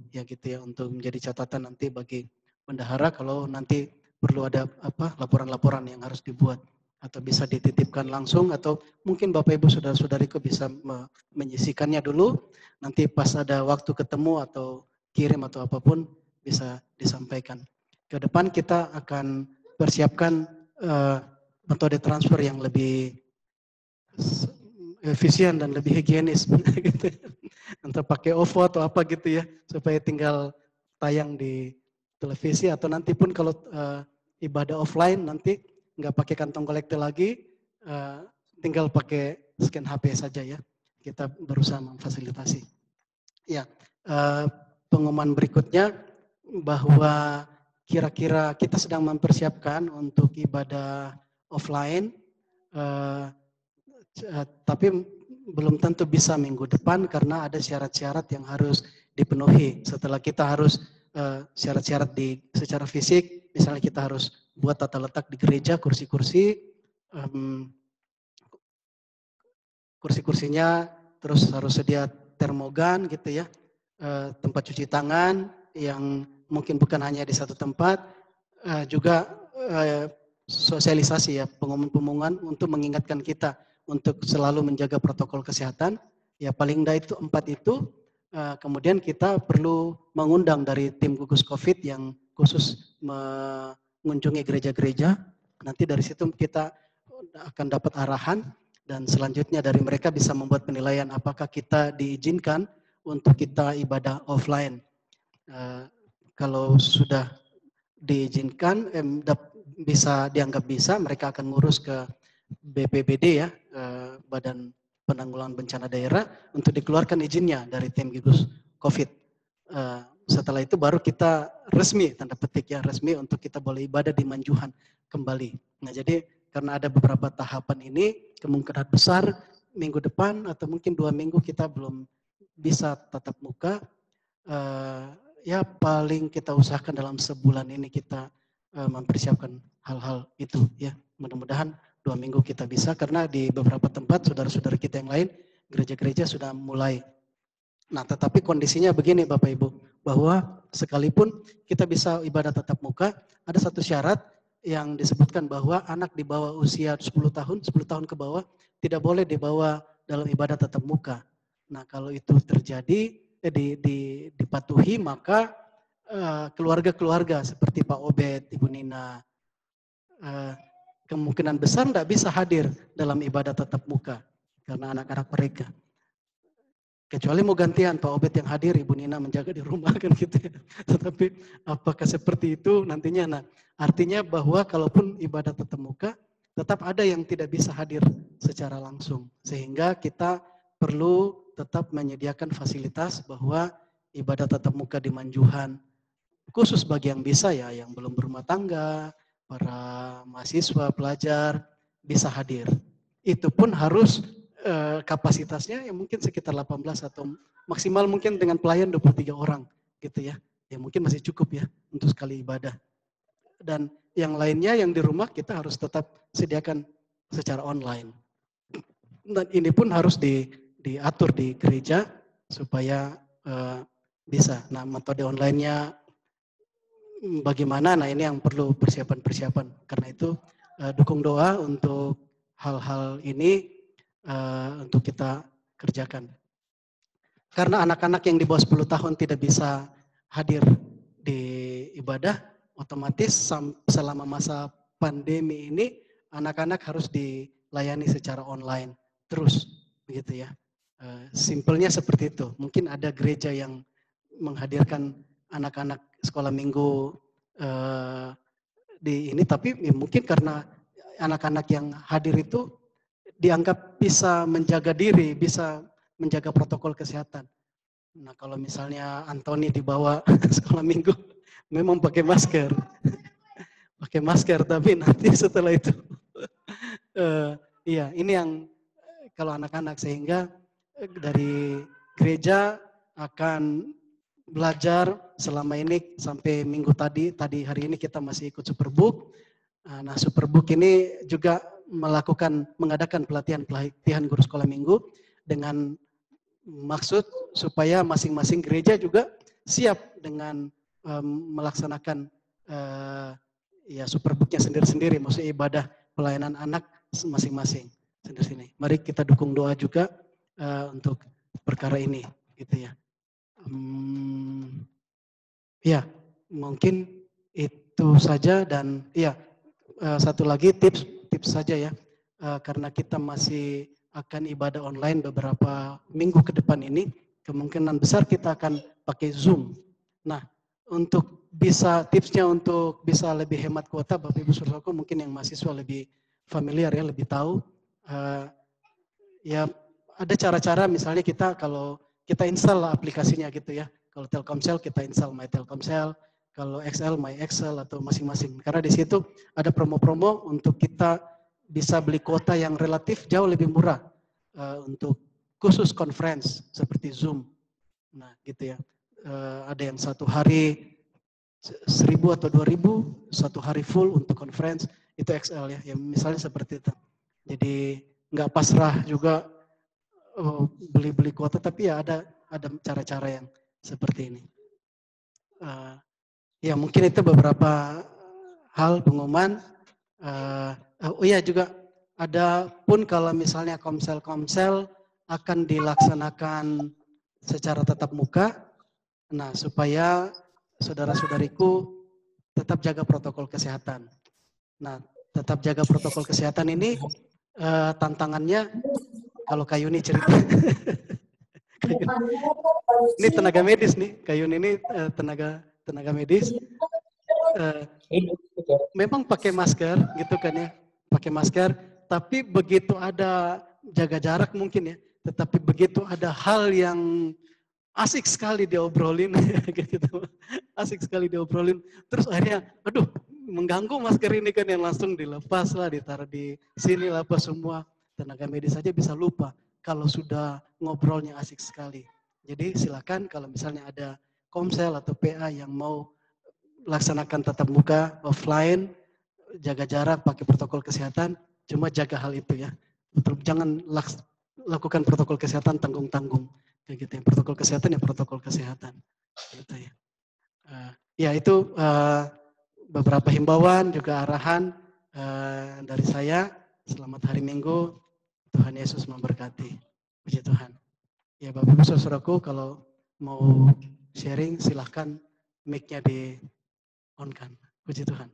ya gitu ya, untuk menjadi catatan nanti bagi bendahara kalau nanti perlu ada laporan-laporan yang harus dibuat atau bisa dititipkan langsung atau mungkin Bapak Ibu saudara-saudariku bisa menyisikannya dulu, nanti pas ada waktu ketemu atau kirim atau apapun bisa disampaikan. Ke depan kita akan persiapkan metode transfer yang lebih efisien dan lebih higienis gitu. Entah pakai OVO atau apa gitu ya, supaya tinggal tayang di televisi atau nanti pun kalau ibadah offline nanti nggak pakai kantong kolektor lagi, tinggal pakai scan HP saja ya. Kita berusaha memfasilitasi. Ya, pengumuman berikutnya bahwa kira-kira kita sedang mempersiapkan untuk ibadah offline, tapi belum tentu bisa minggu depan karena ada syarat-syarat yang harus dipenuhi. Setelah kita harus syarat-syarat secara fisik, misalnya kita harus buat tata letak di gereja, kursi-kursinya, terus harus sedia termogan gitu ya, tempat cuci tangan yang mungkin bukan hanya di satu tempat, juga sosialisasi ya, pengumuman-pengumuman untuk mengingatkan kita untuk selalu menjaga protokol kesehatan. Ya paling tidak itu 4 itu. Kemudian kita perlu mengundang dari tim gugus COVID yang khusus mengunjungi gereja-gereja. Nanti dari situ kita akan dapat arahan dan selanjutnya dari mereka bisa membuat penilaian apakah kita diizinkan untuk kita ibadah offline. Kalau sudah diizinkan, bisa dianggap bisa, mereka akan ngurus ke BPBD ya, Badan Penanggulangan Bencana Daerah, untuk dikeluarkan izinnya dari tim gugus COVID. Setelah itu baru kita resmi, tanda petik ya, resmi untuk kita boleh ibadah di Manjuhan kembali. Nah jadi karena ada beberapa tahapan ini, kemungkinan besar minggu depan atau mungkin 2 minggu kita belum bisa tatap muka. Ya paling kita usahakan dalam sebulan ini kita mempersiapkan hal-hal itu ya. Mudah-mudahan 2 minggu kita bisa, karena di beberapa tempat saudara-saudara kita yang lain, gereja-gereja sudah mulai. Nah tetapi kondisinya begini Bapak Ibu, bahwa sekalipun kita bisa ibadah tatap muka, ada satu syarat yang disebutkan bahwa anak di bawah usia 10 tahun ke bawah tidak boleh dibawa dalam ibadah tatap muka. Nah kalau itu terjadi, dipatuhi, maka keluarga-keluarga seperti Pak Obed, Ibu Nina, kemungkinan besar tidak bisa hadir dalam ibadah tatap muka karena anak-anak mereka. Kecuali mau gantian Pak Obed yang hadir, Ibu Nina menjaga di rumah kan gitu ya. Tetapi apakah seperti itu nantinya? Nah, artinya bahwa kalaupun ibadah tatap muka, tetap ada yang tidak bisa hadir secara langsung. Sehingga kita perlu tetap menyediakan fasilitas bahwa ibadah tatap muka di Manjuhan, khusus bagi yang bisa ya, yang belum berumah tangga, para mahasiswa, pelajar bisa hadir. Itu pun harus kapasitasnya yang mungkin sekitar 18 atau maksimal mungkin dengan pelayan 23 orang gitu ya. Ya mungkin masih cukup ya untuk sekali ibadah. Dan yang lainnya yang di rumah kita harus tetap sediakan secara online. Dan ini pun harus diatur di gereja supaya bisa. Nah metode online-nya bagaimana? Nah ini yang perlu persiapan-persiapan. Karena itu dukung doa untuk hal-hal ini untuk kita kerjakan. Karena anak-anak yang di bawah 10 tahun tidak bisa hadir di ibadah, otomatis selama masa pandemi ini anak-anak harus dilayani secara online terus, begitu ya. Simpelnya seperti itu. Mungkin ada gereja yang menghadirkan anak-anak sekolah minggu di ini, tapi mungkin karena anak-anak yang hadir itu dianggap bisa menjaga diri, bisa menjaga protokol kesehatan. Nah kalau misalnya Anthony dibawa sekolah minggu, memang pakai masker. Pakai masker, tapi nanti setelah itu, iya ini yang kalau anak-anak, sehingga dari gereja akan belajar selama ini sampai minggu tadi hari ini kita masih ikut Superbook. Nah Superbook ini juga mengadakan pelatihan guru sekolah minggu dengan maksud supaya masing-masing gereja juga siap dengan melaksanakan ya Superbooknya sendiri-sendiri, maksudnya ibadah pelayanan anak masing-masing sendiri-sendiri. Mari kita dukung doa juga untuk perkara ini, gitu ya. Ya, mungkin itu saja, dan ya satu lagi tips saja ya, karena kita masih akan ibadah online beberapa minggu ke depan ini, kemungkinan besar kita akan pakai Zoom. Nah, untuk tipsnya untuk bisa lebih hemat kuota, Bapak Ibu Saudaraku mungkin yang mahasiswa lebih familiar ya, lebih tahu. Ya ada cara-cara, misalnya kita kalau kita install aplikasinya gitu ya. Kalau Telkomsel kita install My Telkomsel, kalau XL My XL atau masing-masing. Karena di situ ada promo-promo untuk kita bisa beli kuota yang relatif jauh lebih murah untuk khusus conference seperti Zoom. Nah gitu ya. Ada yang 1 hari 1.000 atau 2.000, 1 hari full untuk conference, itu XL ya. Misalnya seperti itu. Jadi nggak pasrah juga beli kuota, tapi ya ada cara-cara yang seperti ini. Ya mungkin itu beberapa hal pengumuman. Oh iya juga ada pun kalau misalnya komsel akan dilaksanakan secara tatap muka. Nah supaya saudara-saudariku tetap jaga protokol kesehatan. Nah tetap jaga protokol kesehatan ini tantangannya, kalau Kayuni cerita. Ini tenaga medis nih, Kayuni ini tenaga medis. Memang pakai masker gitu kan ya, pakai masker, tapi begitu ada jaga jarak mungkin ya, tetapi begitu ada hal yang asik sekali diobrolin gitu, asik sekali diobrolin, terus akhirnya aduh mengganggu masker ini kan, yang langsung dilepas lah, ditaruh di sini lah, apa semua tenaga medis saja bisa lupa kalau sudah ngobrolnya asik sekali. Jadi silakan kalau misalnya ada komsel atau PA yang mau laksanakan tatap muka offline, jaga jarak, pakai protokol kesehatan, cuma jaga hal itu ya. Betul, jangan lakukan protokol kesehatan tanggung-tanggung kayak gitu ya. Protokol kesehatan ya protokol kesehatan. Gitu ya. Ya itu beberapa himbauan juga arahan dari saya. Selamat hari Minggu. Tuhan Yesus memberkati. Puji Tuhan. Ya Bapak Ibu Saudaraku, kalau mau sharing silahkan mic-nya di on kan. Puji Tuhan.